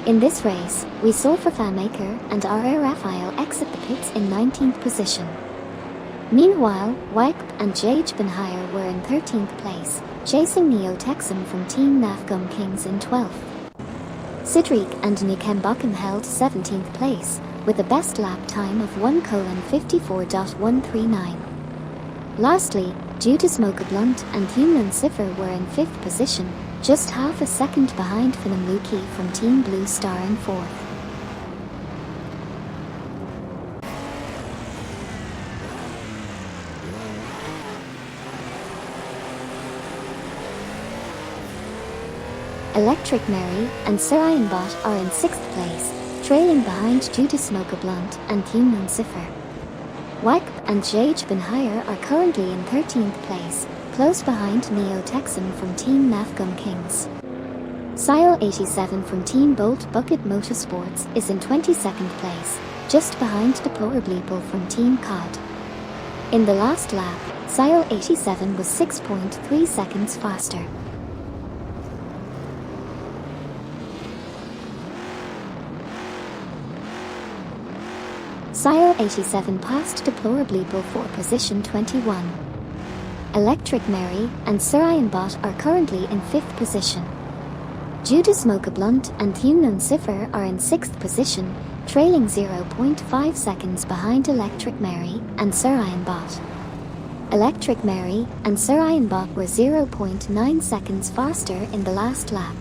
In this race, we saw Fafamaker and R.A. Raphael exit the pits in 19th position. Meanwhile, Wagp and Jage Benhire were in 13th place, chasing Neotexum from Team Nafgum Kings in 12th. Sidrik and Nikembakum held 17th place, with a best lap time of 1:54.139. Lastly, due to Smoke Blunt and Thunnon Cipher were in 5th position, just half a second behind Finnamuki from Team Blue Star in 4th. Electric Mary and Sir Ironbot are in 6th place, trailing behind due to Smoke Blunt and Thunnon Cipher. Wagp and Jage Benhire are currently in 13th place, close behind Neotexum from Team Nafgum Kings. Sile 87 from Team Bolt Bucket Motorsports is in 22nd place, just behind Deplorableeple from Team COD. In the last lap, Sile 87 was 6.3 seconds faster. Sile 87 passed Deplorableeple for position 21. Electric Mary and Sir Ironbot are currently in 5th position. Due to Smoke Blunt and Thunnon Cipher are in 6th position, trailing 0.5 seconds behind Electric Mary and Sir Ironbot. Electric Mary and Sir Ironbot were 0.9 seconds faster in the last lap.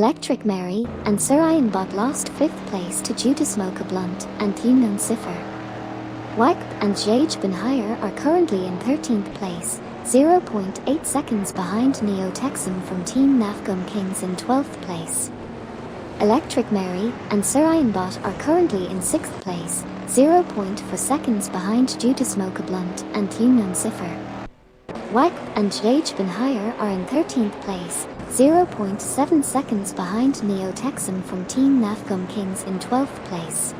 Electric Mary and Sir Ian Bot lost 5th place to Judas Mocha Blunt and Thunon Cipher. Wakp and Jage Ben Hire are currently in 13th place, 0.8 seconds behind Neo Texum from Team Nafgum Kings in 12th place. Electric Mary and Sir Ian Bot are currently in 6th place, 0.4 seconds behind Judas Mocha Blunt and Thunon Cipher. Wakp and Jage Ben Hire are in 13th place, 0.7 seconds behind Neo Texum from Team Nafgum Kings in 12th place.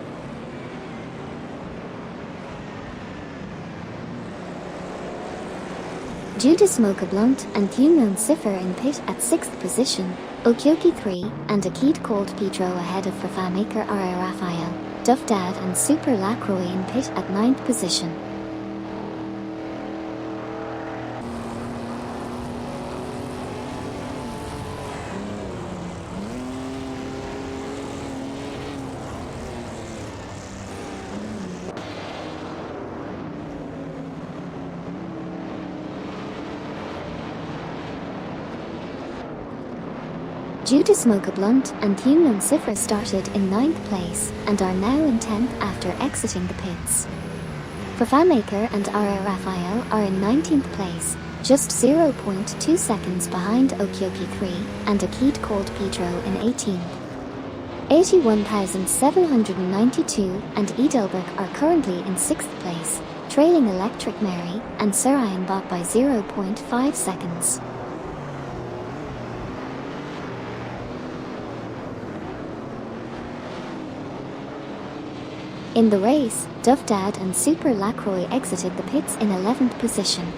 Judas Mocha Blunt and Thunon Cipher in pit at 6th position, Okyoki 3 and Akid called Pedro ahead of Fafamaker R.A. Raphael, Duff Dad and Super Lacroix in pit at 9th position. Judas Mocha Blunt and Thunon Cipher started in 9th place and are now in 10th after exiting the pits. Fafamaker and R.A. Raphael are in 19th place, just 0.2 seconds behind Okyoki 3 and Akid called Pedro in 18th. 81,792 and Edelberg are currently in 6th place, trailing Electric Mary and Sir Ian Bot by 0.5 seconds. In the race, Duff Dad and Super Lacroix exited the pits in 11th position.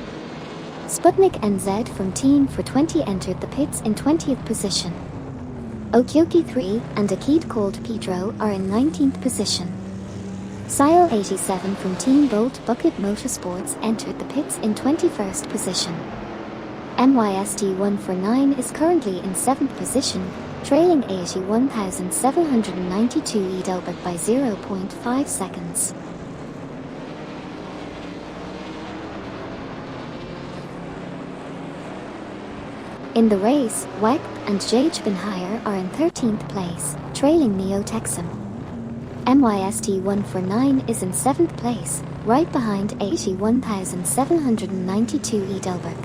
Sputnik NZ from Team for 20 entered the pits in 20th position. Okyoki 3 and Akid called Pedro are in 19th position. Sile 87 from Team Bolt Bucket Motorsports entered the pits in 21st position. MYST149 is currently in 7th position, trailing 81,792 Edelberg by 0.5 seconds. In the race, Wakp and Jage Ben Hire are in 13th place, trailing Neo Texum. MYST149 is in 7th place, right behind 81,792 Edelberg.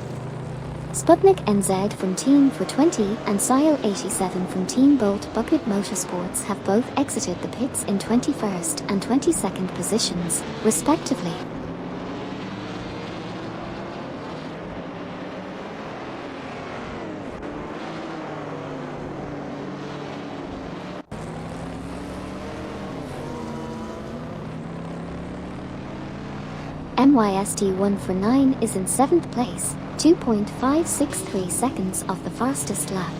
Sputnik NZ from Team for 20 and Sile 87 from Team Bolt Bucket Motorsports have both exited the pits in 21st and 22nd positions, respectively. MYST149 is in 7th place, 2.563 seconds off the fastest lap.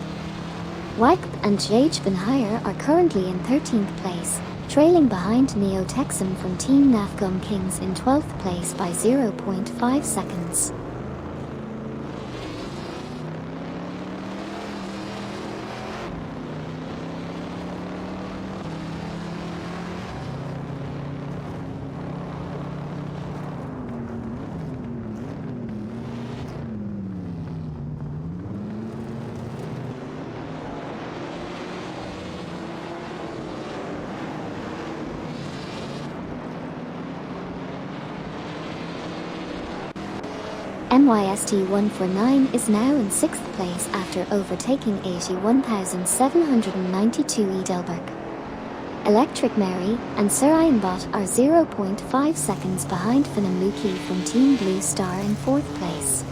Wakp and Jage Ben Hire are currently in 13th place, trailing behind Neo Texum from Team Nafgum Kings in 12th place by 0.5 seconds. MYST149 is now in 6th place after overtaking 81,792 Edelberg. Electric Mary and Sir Ian Bot are 0.5 seconds behind Finnamuki from Team Blue Star in 4th place.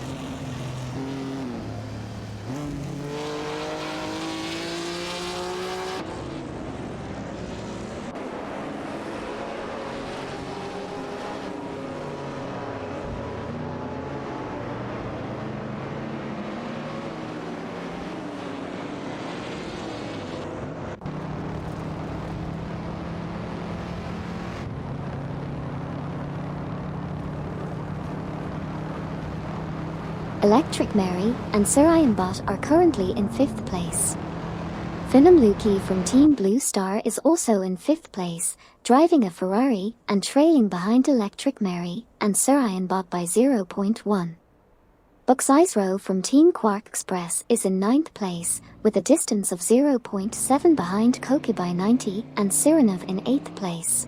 Electric Mary and Sir Ian Bot are currently in 5th place. Finnamuki from Team Blue Star is also in 5th place, driving a Ferrari and trailing behind Electric Mary and Sir Ian Bot by 0.1. Buxisro from Team Quark Express is in 9th place, with a distance of 0.7 behind Koki by 90 and Sirenov in 8th place.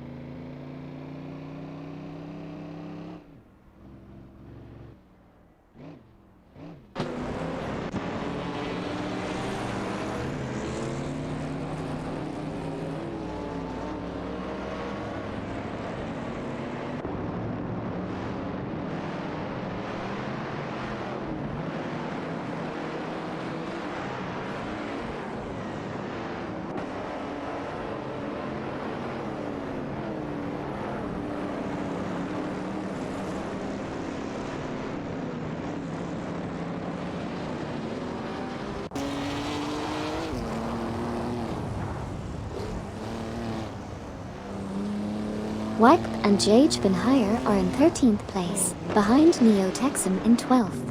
Wijk and Jage Van Heyer are in 13th place, behind Neo Texan in 12th.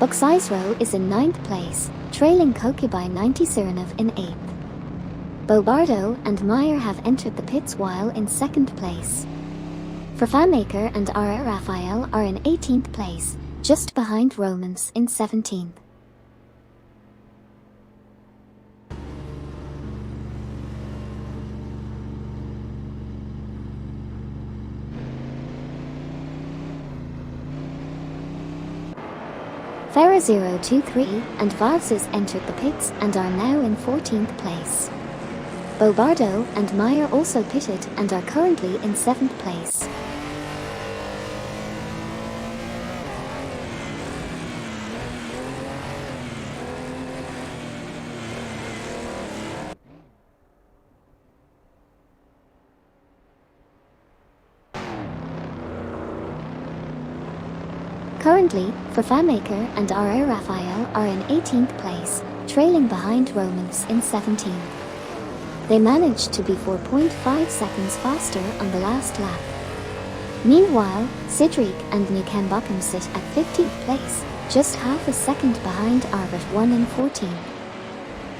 Buxisro is in 9th place, trailing Koki by 90 Sirenov in 8th. Bobardo and Meyer have entered the pits while in 2nd place. Vervaemaker and R. Raphael are in 18th place, just behind Romans in 17th. Farah 023 and Varses entered the pits and are now in 14th place. Bobardo and Meyer also pitted and are currently in 7th place. Currently, Vervaemaker and R. Raphael are in 18th place, trailing behind Romans in 17th. They managed to be 4.5 seconds faster on the last lap. Meanwhile, Sidriq and Nikambakum sit at 15th place, just half a second behind Arbit 1 and 14.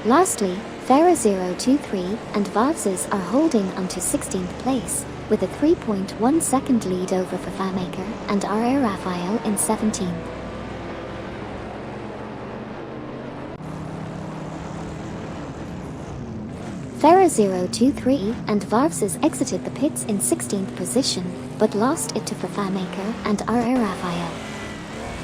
Lastly, Farah 023 and Varses are holding onto 16th place, with a 3.1 second lead over Vervaemaker and R. Raphael in 17th. Farah 023 and Varses exited the pits in 16th position, but lost it to Vervaemaker and R. Raphael.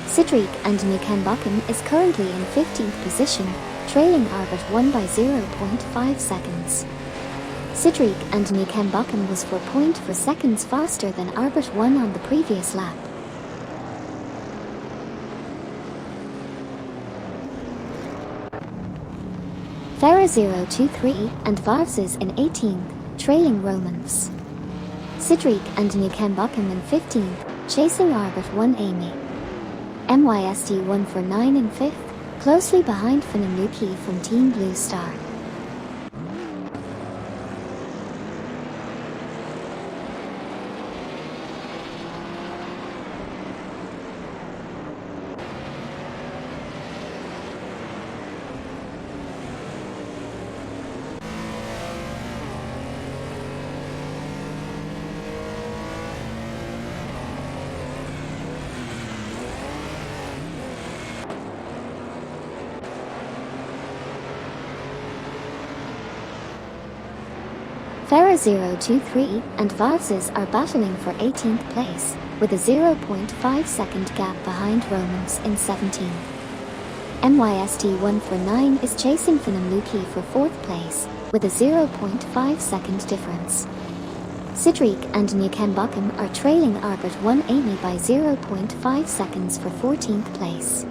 Sidriq and Nikambakum is currently in 15th position, trailing Arbit 1 by 0.5 seconds. Sidriq and Nikambakum was 4.4 seconds faster than Arbit 1 on the previous lap. Farah 023 and Varses in 18th, trailing Romans. Sidriq and Nikambakum in 15th, chasing Arbit 1 Amy. MYST 149 in 5th, closely behind Finnamuki from Team Blue Star. Farah 023 and Varses are battling for 18th place, with a 0.5 second gap behind Romans in 17th. MYST 149 is chasing Finnamuki for 4th place, with a 0.5 second difference. Sidriq and Nikambakum are trailing Arbit 1 Amy by 0.5 seconds for 14th place.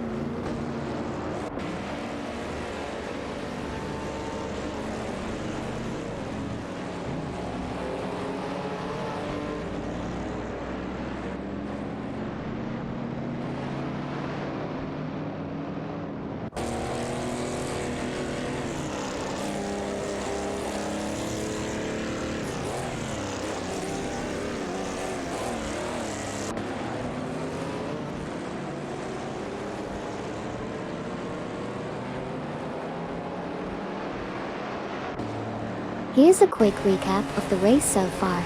Here's a quick recap of the race so far.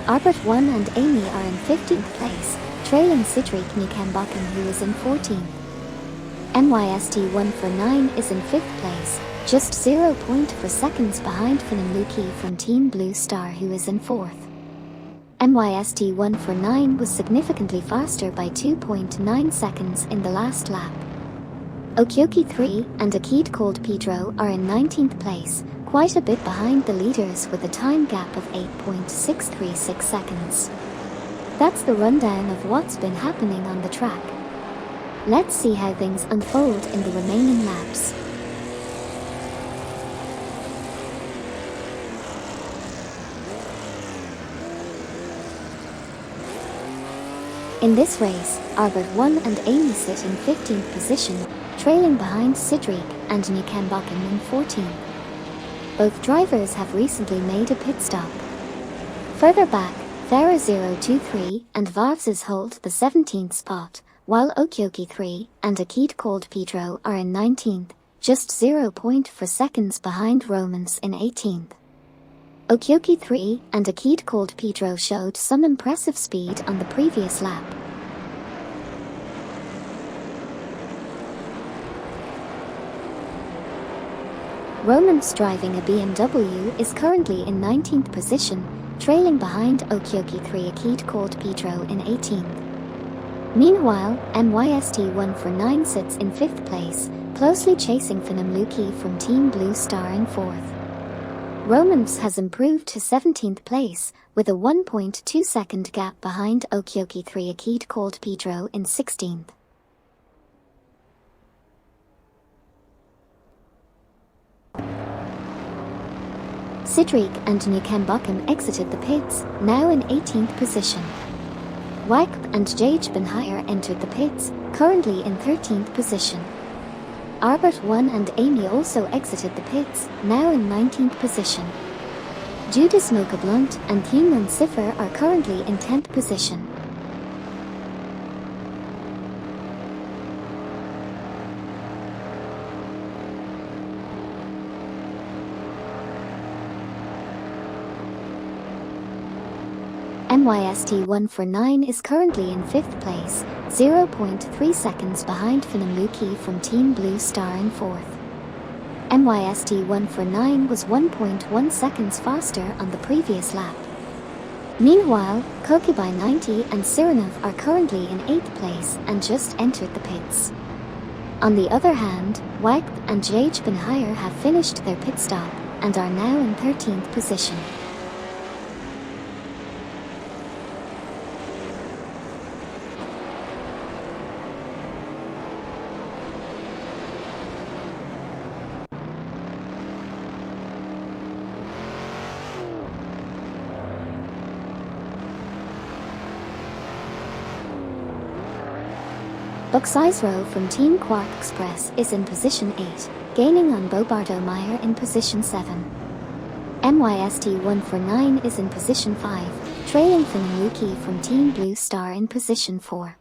Arbit 1 and Amy are in 15th place, trailing Sidriq Nikambakum who is in 14th. MYST149 is in 5th place, just 0.4 seconds behind Finnamuki from Team Blue Star, who is in 4th. MYST149 was significantly faster by 2.9 seconds in the last lap. Okyoki 3 and a kid called Pedro are in 19th place, quite a bit behind the leaders with a time gap of 8.636 seconds. That's the rundown of what's been happening on the track. Let's see how things unfold in the remaining laps. In this race, Albert 1 and Amy sit in 15th position, trailing behind Sidric and Nikambakken in 14th. Both drivers have recently made a pit stop. Further back, Thera 023 and Varvses hold the 17th spot, while Okyoki 3 and a kid called Pedro are in 19th, just 0.4 seconds behind Romans in 18th. Okyoki 3 and a kid called Pedro showed some impressive speed on the previous lap. Romans, driving a BMW, is currently in 19th position, trailing behind Okyoki 3, a kid called Pedro in 18th. Meanwhile, MYST149 sits in 5th place, closely chasing Finnamuki from Team Blue Star in 4th. Romans has improved to 17th place, with a 1.2 second gap behind Okyoki 3, a kid called Pedro in 16th. Sidric and Nikambakken exited the pits, now in 18th position. Wakp and Jage Benhire entered the pits, currently in 13th position. Albert 1 and Amy also exited the pits, now in 19th position. Judas Mocha Blunt and Hyunwon Siffer are currently in 10th position. MYST149 is currently in 5th place, 0.3 seconds behind Finnamuki from Team Blue Star in 4th. MYST149 was 1.1 seconds faster on the previous lap. Meanwhile, Kokubai 90 and Siranov are currently in 8th place and just entered the pits. On the other hand, Wakp and Jage Benhire have finished their pit stop and are now in 13th position. Buxizero from Team Quark Express is in position 8, gaining on Bobardo Meyer in position 7. MYST149 is in position 5, trailing Finnamuki from Team Blue Star in position 4.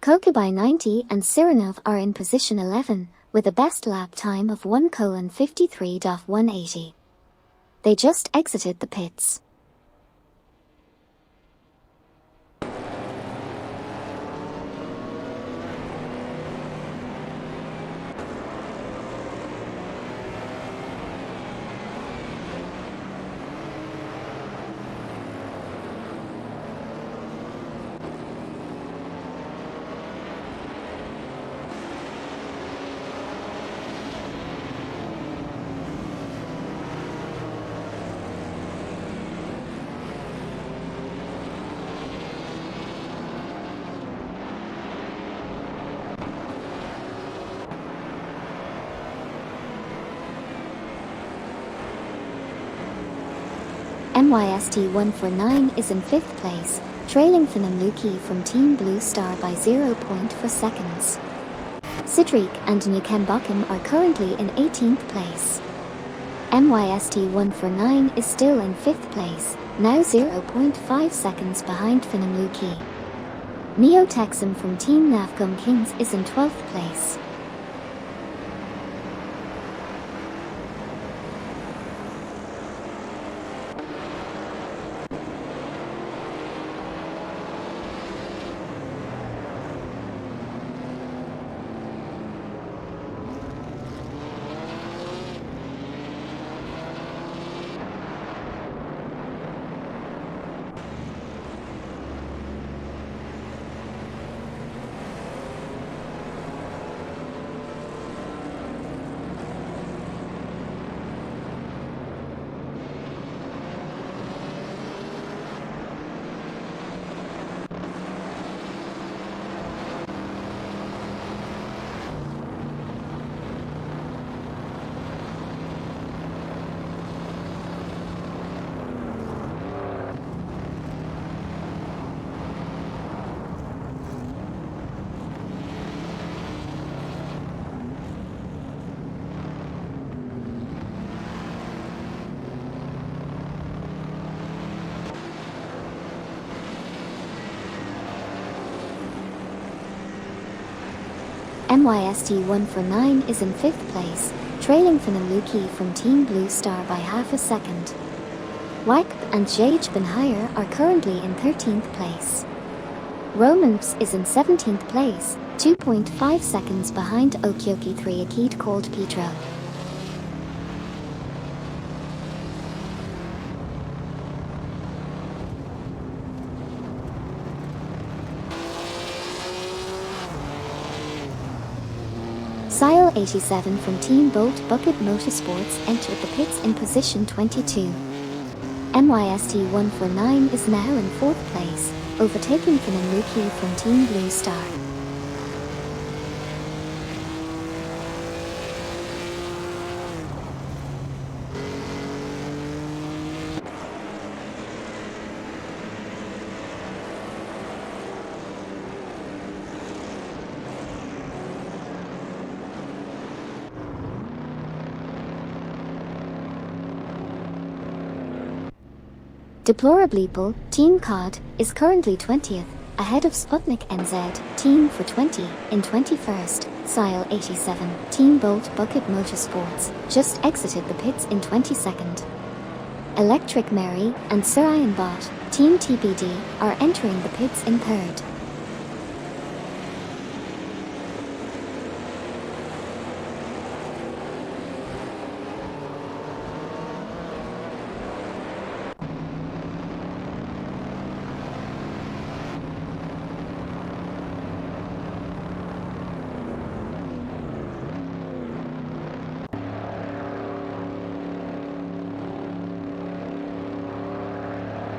Kokubai 90 and Siranov are in position 11, with a best lap time of 1:53.180. They just exited the pits. MYST149 is in 5th place, trailing Finnamuki from Team Blue Star by 0.4 seconds. Sidric and Nikambakken are currently in 18th place. MYST149 is still in 5th place, now 0.5 seconds behind Finnamuki. Neotexum from Team Navgum Kings is in 12th place. MYST 149 is in 5th place, trailing Finaluki from Team Blue Star by half a second. Wakp and Jage Benhire are currently in 13th place. Romance is in 17th place, 2.5 seconds behind Okyoki 3 Akid called Pedro. Sile 87 from Team Bolt Bucket Motorsports entered the pits in position 22. MYST 149 is now in 4th place, overtaking Finaluki from Team Blue Star. Deplorably Bull, Team COD, is currently 20th, ahead of Sputnik NZ, Team for 20, in 21st, Sile 87, Team Bolt Bucket Motorsports, just exited the pits in 22nd. Electric Mary and Sir Iron Bot, Team TBD, are entering the pits in 3rd.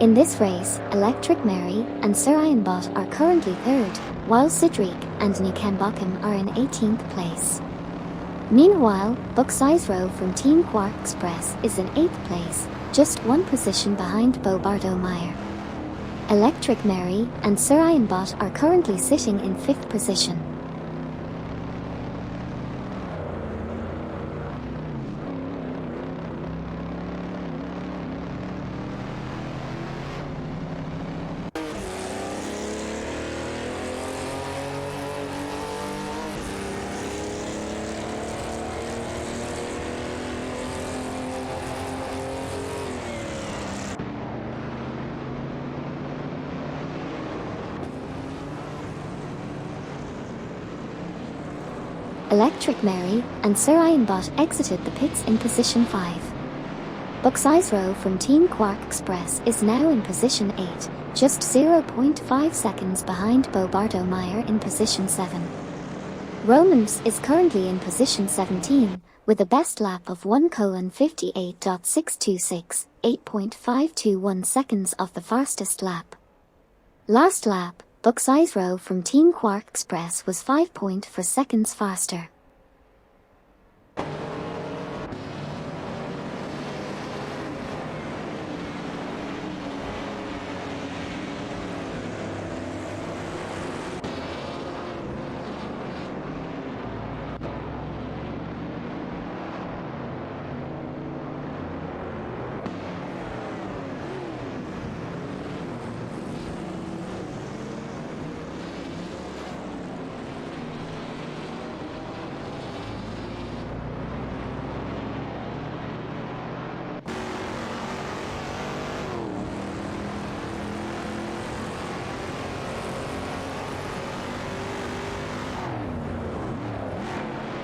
In this race, Electric Mary and Sir Ironbot are currently 3rd, while Sidrik and Nikembakim are in 18th place. Meanwhile, Buxizro from Team Quark Express is in 8th place, just 1 position behind Bobardo Meyer. Electric Mary and Sir Ironbot are currently sitting in 5th position. Electric Mary and Sir Ironbot exited the pits in position 5. Buxizro from Team Quark Express is now in position 8, just 0.5 seconds behind Bobardo Meyer in position 7. Romance is currently in position 17, with a best lap of 1:58.626, 8.521 seconds off the fastest lap. Last lap, Buxizro from Team Quark Express was 5.4 seconds faster.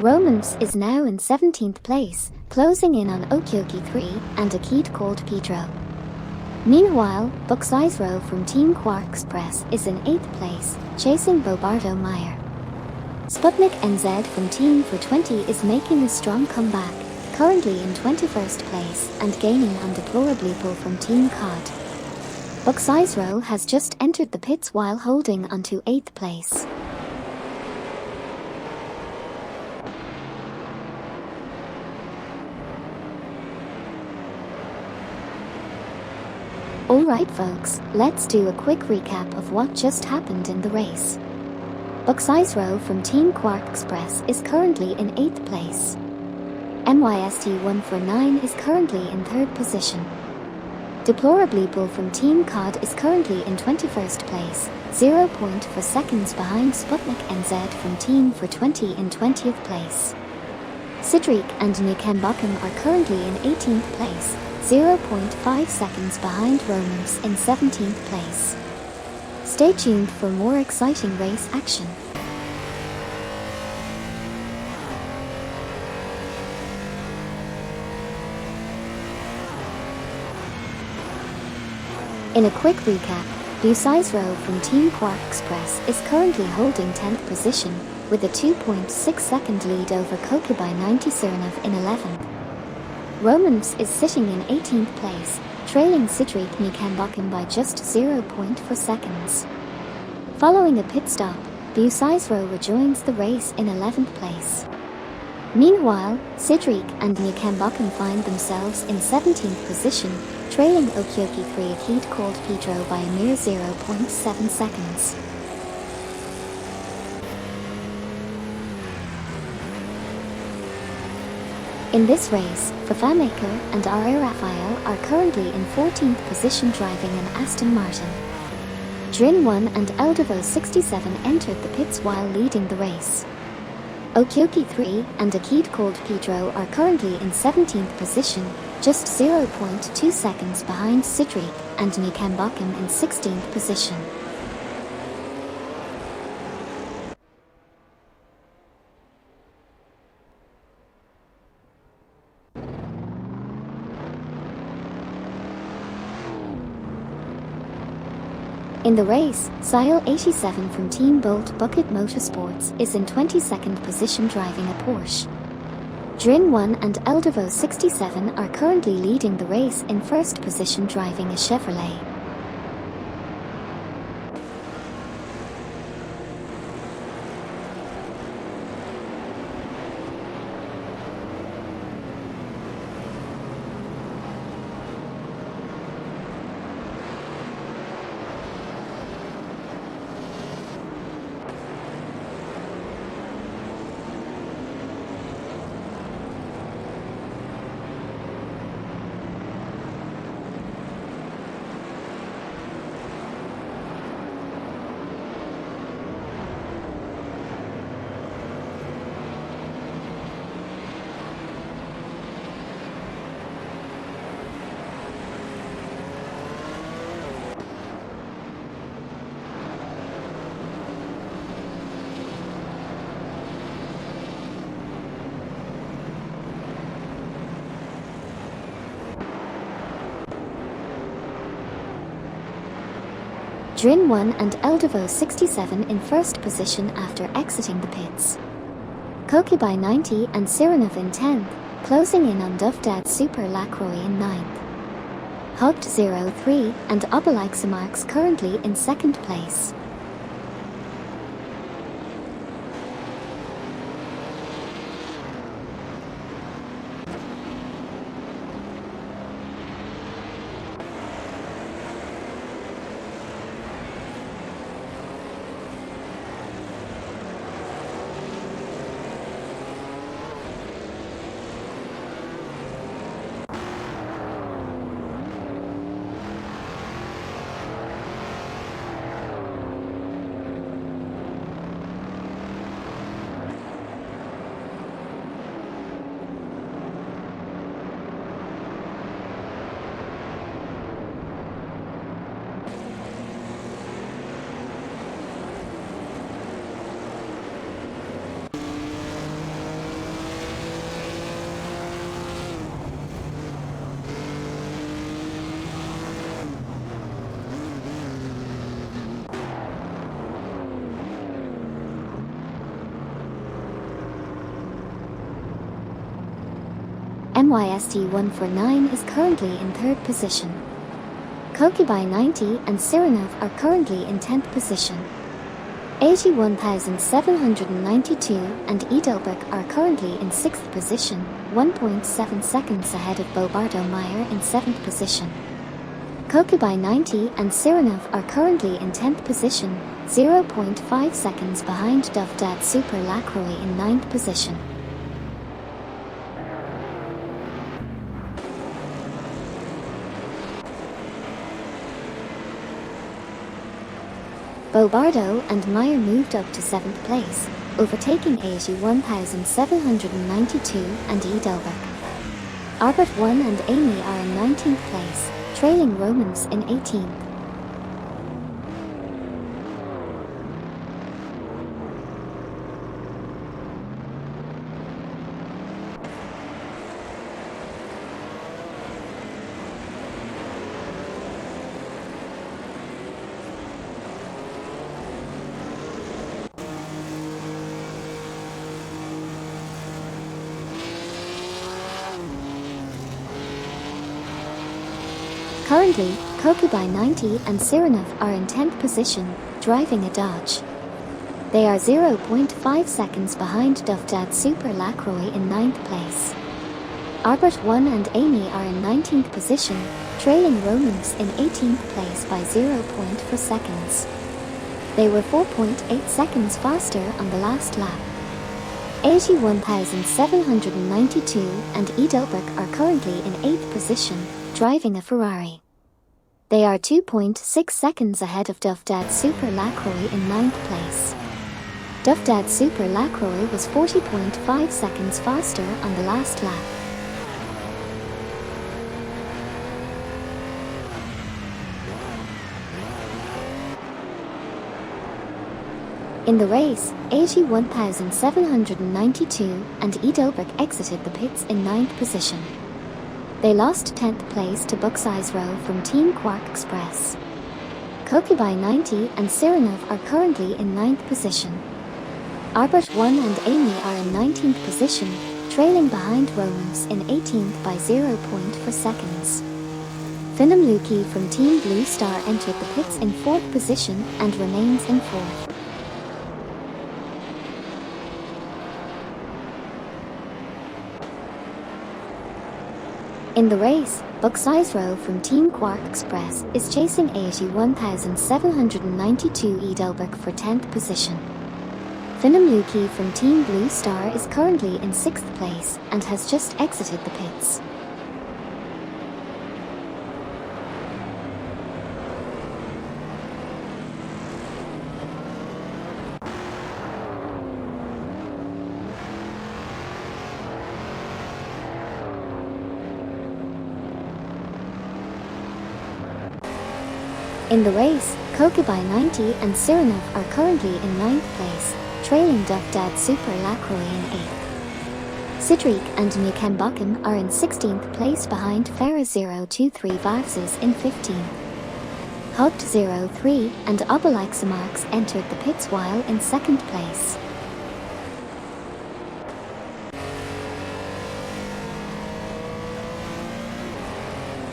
Romance is now in 17th place, closing in on Okyoki 3 and Akid called Pedro. Meanwhile, Buxizro from Team Quark Express is in 8th place, chasing Bobardo Meyer. Sputnik NZ from Team for 20 is making a strong comeback, currently in 21st place and gaining on Deplorably Bull from Team COD. Buxizro has just entered the pits while holding onto 8th place. Alright folks, let's do a quick recap of what just happened in the race. Buxizro from Team Quark Express is currently in 8th place. MYST 149 is currently in 3rd position. Deplorably Bull from Team COD is currently in 21st place, 0.4 seconds behind Sputnik NZ from Team for 20 in 20th place. Sidrik and Nukembakum are currently in 18th place, 0.5 seconds behind Romans in 17th place. Stay tuned for more exciting race action. In a quick recap, Busaisro from Team Quark Express is currently holding 10th position, with a 2.6 second lead over Kokubai 90 Surinov in 11th. Romans is sitting in 18th place, trailing Sidrik Nukembakum by just 0.4 seconds. Following a pit stop, Busaisro rejoins the race in 11th place. Meanwhile, Sidrik and Nukembakum find themselves in 17th position, trailing Okyoki 3 Akid called Pedro by a mere 0.7 seconds. In this race, FAMAker and R.A. Raphael are currently in 14th position driving an Aston Martin. Drin 1 and Eldevo 67 entered the pits while leading the race. Okyoki 3 and Akid called Pedro are currently in 17th position, just 0.2 seconds behind Sidrik and Nukembakum in 16th position. In the race, Sile 87 from Team Bolt Bucket Motorsports is in 22nd position driving a Porsche. Drin 1 and Eldevo 67 are currently leading the race in first position driving a Chevrolet. Drin 1 and Eldevo 67 in first position after exiting the pits. Kokubai 90 and Sirenov in 10th, closing in on Dovdad Super Lacroix in 9th. Hugged 03 and Obelixamarks currently in 2nd place. MYST 149 is currently in 3rd position. Kokubai 90 and Sirenov are currently in 10th position. 81,792 and Edelberg are currently in 6th position, 1.7 seconds ahead of Bobardo Meyer in 7th position. Kokubai 90 and Sirenov are currently in 10th position, 0.5 seconds behind Dovdad Super Lacroix in 9th position. Bobardo and Meyer moved up to 7th place, overtaking ASU 1792 and E. Delbert. Albert 1 and Amy are in 19th place, trailing Romans in 18th. Currently, Kokubai 90 and Sirenov are in 10th position, driving a Dodge. They are 0.5 seconds behind Dufdad Super Lacroix in 9th place. Albert 1 and Amy are in 19th position, trailing Romans in 18th place by 0.4 seconds. They were 4.8 seconds faster on the last lap. ASU 1792 and Edelberg are currently in 8th position, driving a Ferrari. They are 2.6 seconds ahead of Dufdad Super Lacroix in 9th place. Dufdad Super Lacroix was 40.5 seconds faster on the last lap. In the race, ASU 1792 and Edelberg exited the pits in 9th position. They lost 10th place to Bucksize Row from Team Quark Express. Kokubai 90 and Sirenov are currently in 9th position. Albert 1 and Amy are in 19th position, trailing behind Romans in 18th by 0.4 seconds. Finam Luki from Team Blue Star entered the pits in 4th position and remains in 4th. In the race, Bucksize Row from Team Quark Express is chasing ASU 1792 Edelberg for 10th position. Finam Luki from Team Blue Star is currently in 6th place and has just exited the pits. In the race, Kokubai 90 and Sirenov are currently in 9th place, trailing Dufdad Super Lacroix in 8th. Sidrik and Nukembakum are in 16th place behind Farah 023 Vivses in 15th. Hugged 03 and Obelixamarks entered the pits while in 2nd place.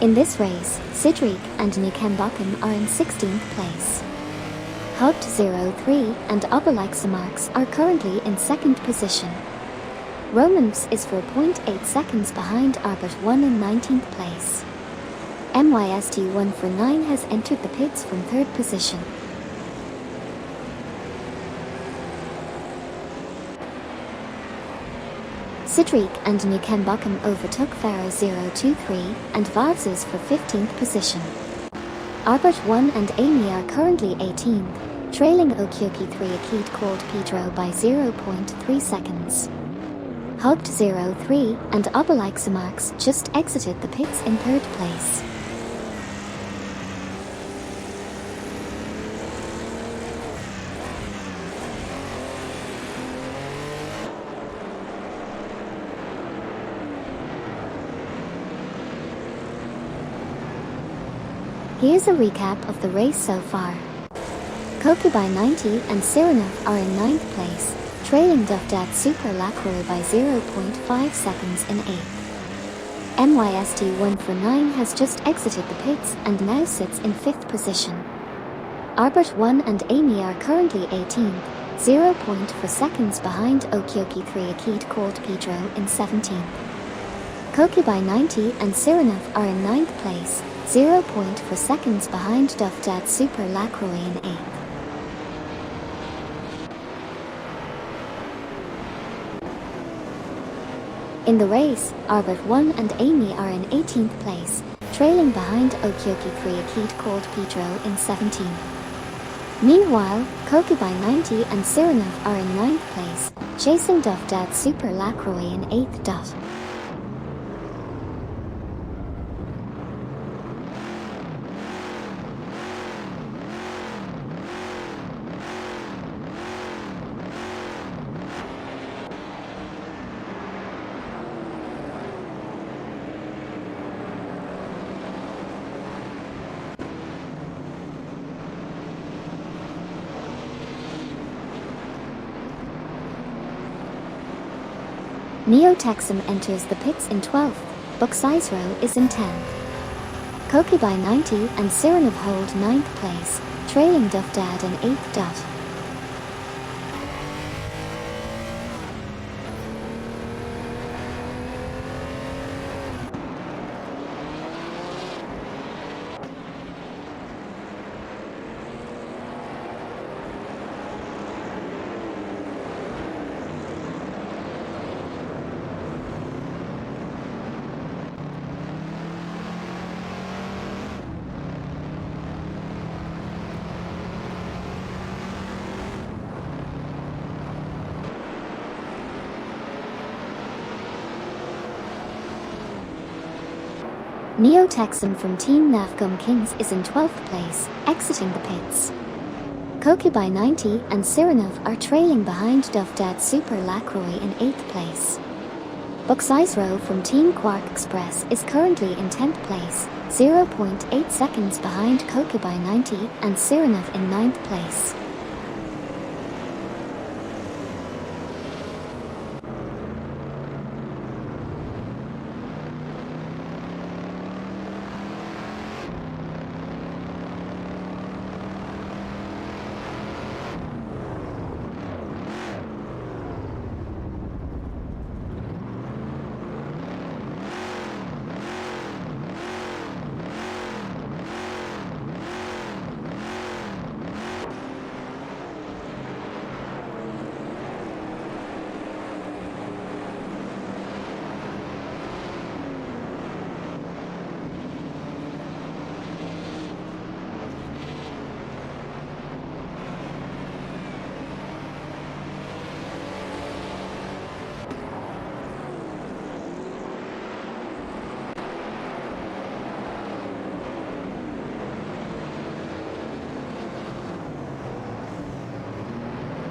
In this race, Sidrik and Nukembakum are in 16th place. Hugged 03 and Obelixamarks are currently in 2nd position. Romans is 4.8 seconds behind Arbit 1 in 19th place. MYST 149 has entered the pits from 3rd position. Sidrik and Nukembakum overtook Farah 023 and Vivses for 15th position. Albert 1 and Amy are currently 18th, trailing Okyoki 3 Akid called Pedro by 0.3 seconds. Hugged 03 and Obelixamarks just exited the pits in 3rd place. Here's a recap of the race so far. Kokubai 90 and Sirenov are in 9th place, trailing Dufdad Super Lacroix by 0.5 seconds in 8th. MYST 149 has just exited the pits and now sits in 5th position. Albert 1 and Amy are currently 18th, 0.4 seconds behind Okyoki 3 Akid called Pedro in 17th. Kokubai 90 and Sirenov are in 9th place, 0.4 seconds behind Dufdad Super Lacroix in 8th. In the race, Albert 1 and Amy are in 18th place, trailing behind Okyoki 3 Akid called Pedro in 17th. Meanwhile, Koki by 90 and Sirenov are in 9th place, chasing Dovdad Super Lacroix in 8th dot. Neo-Texum enters the pits in 12th, Buxizro is in 10th. Koki by 90 and Sirenov hold 9th place, trailing Dovdad in 8th dot. Neo-Texum from Team Nafgum Kings is in 12th place, exiting the pits. Koki by 90 and Sirenov are trailing behind Dovdad Super Lacroix in 8th place. Buxizro from Team Quark Express is currently in 10th place, 0.8 seconds behind Koki by 90 and Sirenov in 9th place.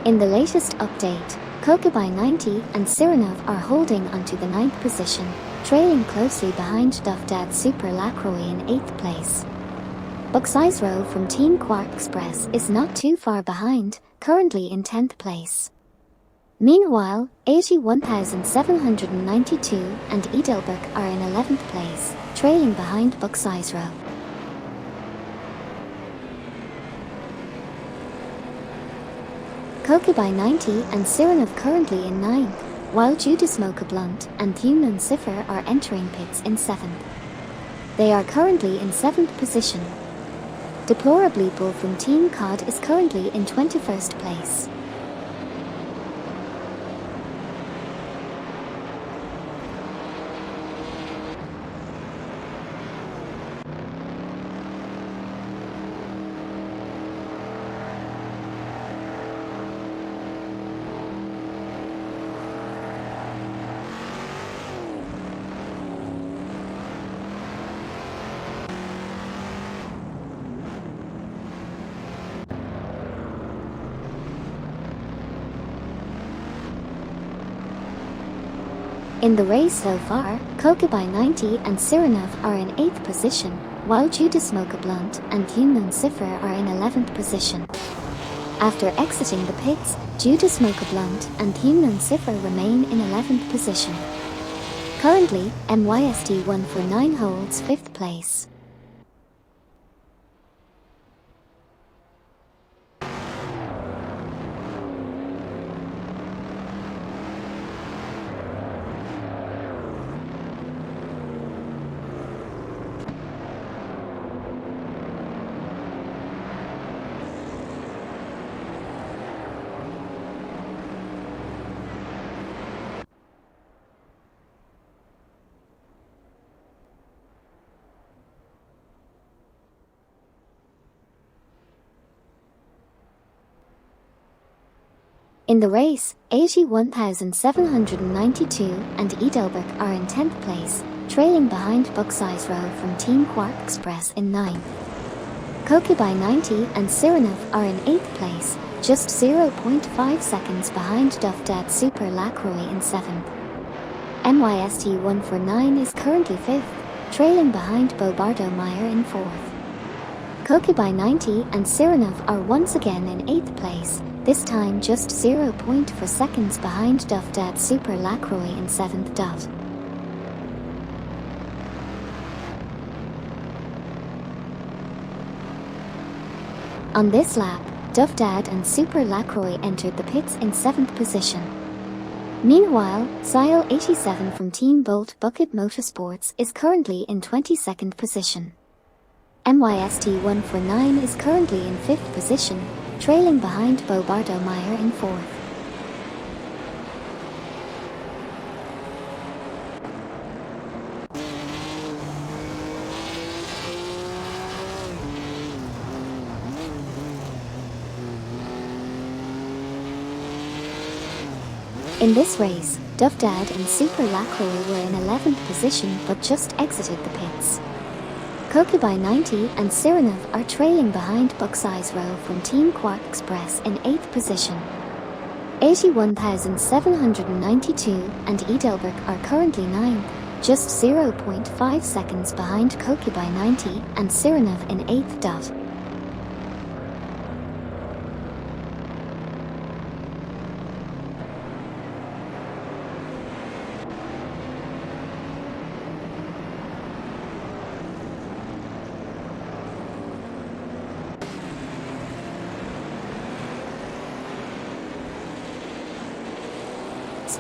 In the latest update, Koki by 90 and Sirenov are holding onto the 9th position, trailing closely behind Dovdad Super Lacroix in 8th place. Buxizro from Team Quark Express is not too far behind, currently in 10th place. Meanwhile, 81,792 and Edelberg are in 11th place, trailing behind Buxizro. Koki by 90 and Sirenov currently in 9th, while Judasmoka Blunt and Thunun Cipher are entering pits in 7th. They are currently in 7th position. Deplorably Bull from Team COD is currently in 21st place. In the race so far, Koki by 90 and Sirenov are in 8th position, while Judasmoka Blunt and Thunun Cipher are in 11th position. After exiting the pits, Judasmoka Blunt and Thunun Cipher remain in 11th position. Currently, MYST1 for 9 holds 5th place. In the race, 81,792 and Edelberg are in 10th place, trailing behind Bucksize Row from Team Quark Express in 9th. Koki by 90 and Sirenov are in 8th place, just 0.5 seconds behind Duffdad Super Lacroix in 7th. MYST 149 is currently 5th, trailing behind Bobardo Meyer in 4th. Koki by 90 and Sirenov are once again in 8th place, this time just 0.4 seconds behind Duffdad Super Lacroix in 7th. On this lap, Duffdad and Super Lacroix entered the pits in 7th position. Meanwhile, Zyle 87 from Team Bolt Bucket Motorsports is currently in 22nd position. MYST 149 is currently in 5th position, trailing behind Bobardo Meyer in 4th. In this race, Duffdad and Super Lacroix were in 11th position but just exited the pits. Koki by 90 and Sirenov are trailing behind Bucksize Row from Team Quark Express in 8th position. 81,792 and Edelberg are currently 9th, just 0.5 seconds behind Koki by 90 and Sirenov in 8th.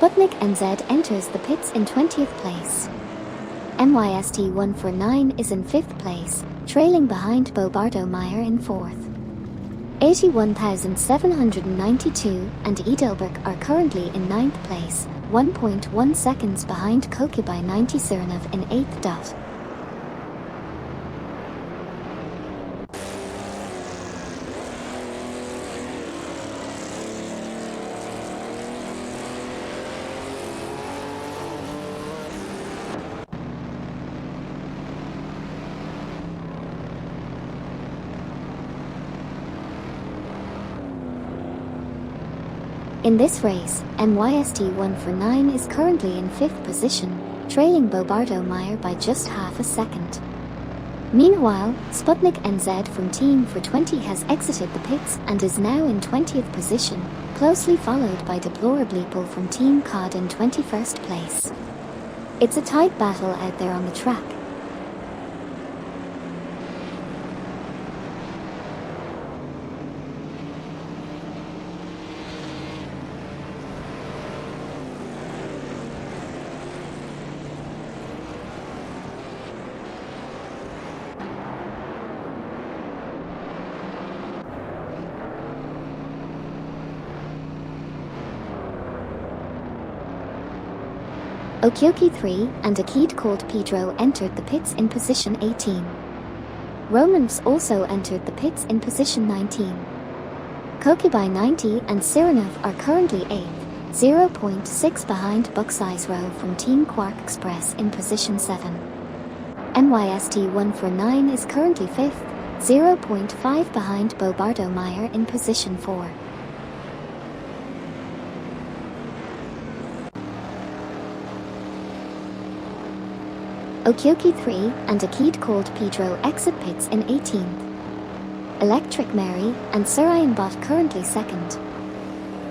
Sputnik NZ enters the pits in 20th place. MYST 149 is in 5th place, trailing behind Bobardo Meyer in 4th. 81,792 and Edelberg are currently in 9th place, 1.1 seconds behind Koki by 90 Sirenov in 8th. In this race, MYST 149 is currently in 5th position, trailing Bobardo Meyer by just half a second. Meanwhile, Sputnik NZ from Team 420 has exited the pits and is now in 20th position, closely followed by Deplorably Bull from Team COD in 21st place. It's a tight battle out there on the track. Okioki 3 and a kid called Pedro entered the pits in position 18. Romans also entered the pits in position 19. Koki by 90 and Sirenov are currently 8th, 0.6 behind Bucksize Row from Team Quark Express in position 7. MYST 149 is currently 5th, 0.5 behind Bobardo Meyer in position 4. Okioki 3 and a kid called Pedro exit pits in 18th. Electric Mary and Surian Bot currently 2nd.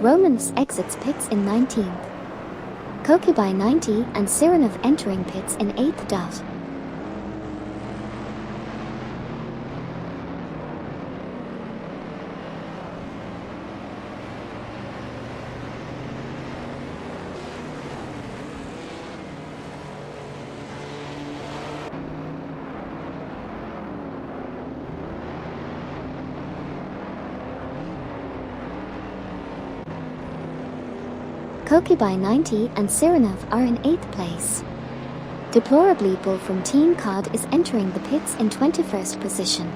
Romans exits pits in 19th. Koki by 90 and Sirenov entering pits in 8th. Koki by 90 and Sirenov are in 8th place. Deplorably Bull from Team COD is entering the pits in 21st position.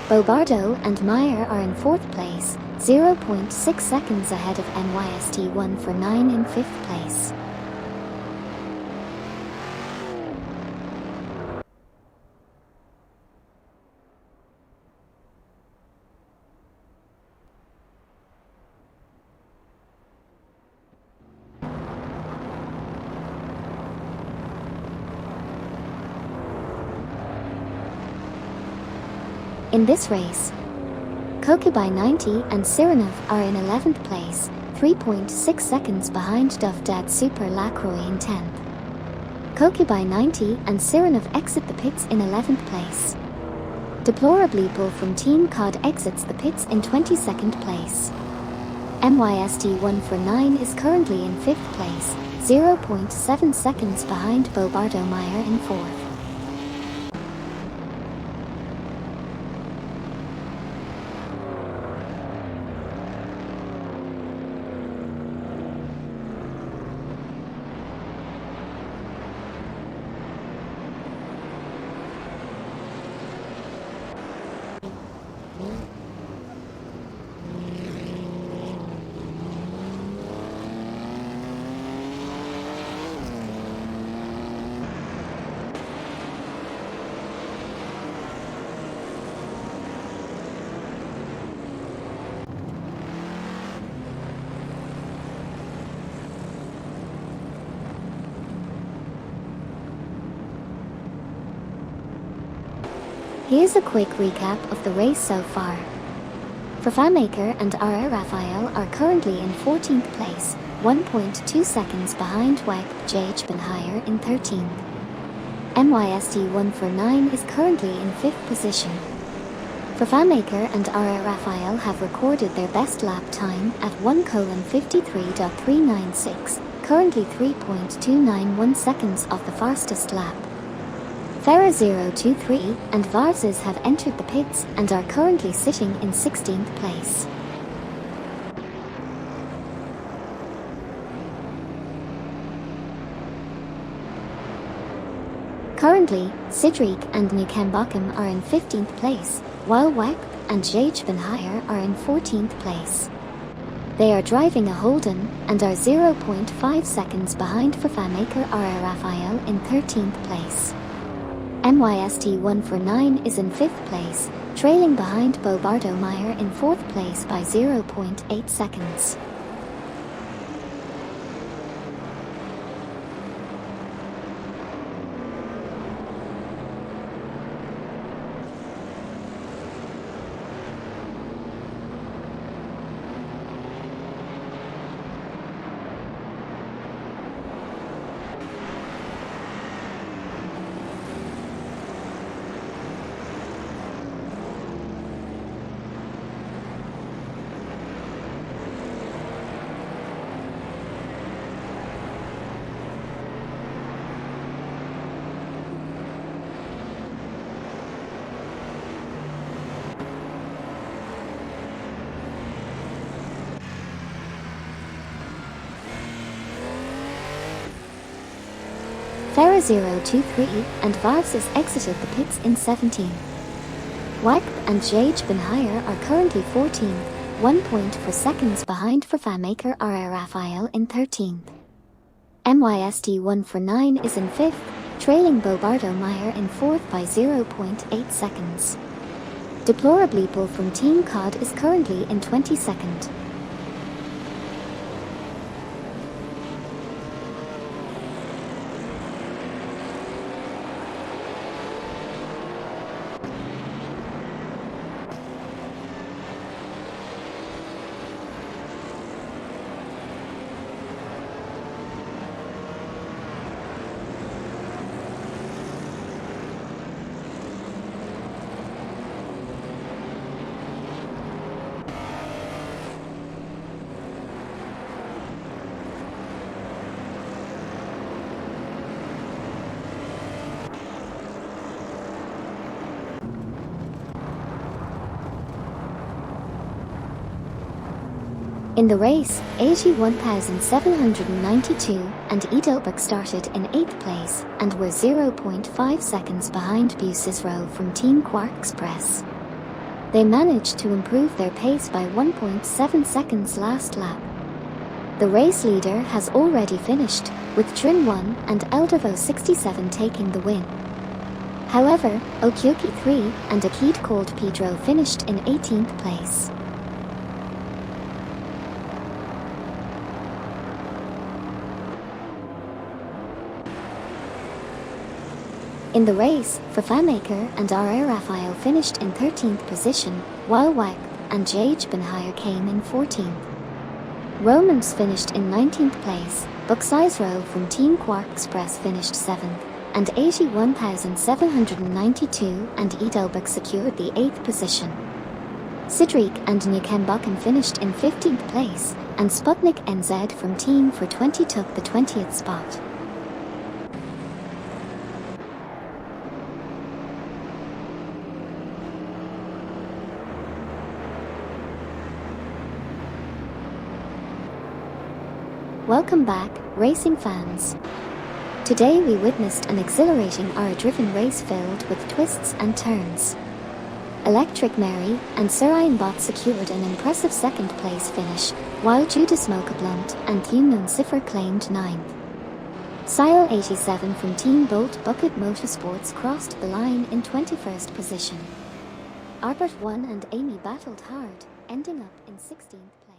Bobardo and Meyer are in 4th place, 0.6 seconds ahead of NYST1 for 9 in 5th place. In this race, Kokubai 90 and Siranov are in 11th place, 3.6 seconds behind Dovdad Super Lacroix in 10th. Kokubai 90 and Siranov exit the pits in 11th place. Deplorably Bull from Team COD exits the pits in 22nd place. MYST1 for 9 is currently in 5th place, 0.7 seconds behind Bobardo Meyer in 4th. Here's a quick recap of the race so far. FanMaker and R.A. Raphael are currently in 14th place, 1.2 seconds behind WEC JH Benhire in 13th. MYST1 for 9 is currently in 5th position. FanMaker and R.A. Raphael have recorded their best lap time at 1:53.396, currently 3.291 seconds off the fastest lap. Farah 023 and Varzes have entered the pits and are currently sitting in 16th place. Currently, Sidriq and Nukembakum are in 15th place, while WEC and JH Benhire are in 14th place. They are driving a Holden and are 0.5 seconds behind FanMaker R.A. Raphael in 13th place. MYST1 for 9 is in 5th place, trailing behind Bobardo Meyer in 4th place by 0.8 seconds. Farah 023 and Varzes exited the pits in 17th. WEC and JH Benhire are currently 14th, 1.4 seconds behind FanMaker R.A. Raphael in 13th. MYST1 for 9 is in 5th, trailing Bobardo Meyer in 4th by 0.8 seconds. Deplorably Bull from Team COD is currently in 22nd. In the race, 81,792 and Edobuk started in 8th place and were 0.5 seconds behind Busisro from Team Quark Express. They managed to improve their pace by 1.7 seconds last lap. The race leader has already finished, with Trin 1 and Eldevo 67 taking the win. However, Okyoki 3 and a kid called Pedro finished in 18th place. In the race, Fafamaker and R.A. Raphael finished in 13th position, while Wag and Jage Benhire came in 14th. Romans finished in 19th place, Buxizero from Team Quark Express finished 7th, and 81,792 and Edelbuk secured the 8th position. Sidrik and Nukembakken finished in 15th place, and Sputnik NZ from Team for 20 took the 20th spot. Welcome back, racing fans. Today we witnessed an exhilarating R-driven race filled with twists and turns. Electric Mary and Surayan Bot secured an impressive second place finish, while Judas Mocha Blunt and Thunun Cipher claimed 9th. Sile 87 from Team Bolt Bucket Motorsports crossed the line in 21st position. Albert 1 and Amy battled hard, ending up in 16th place.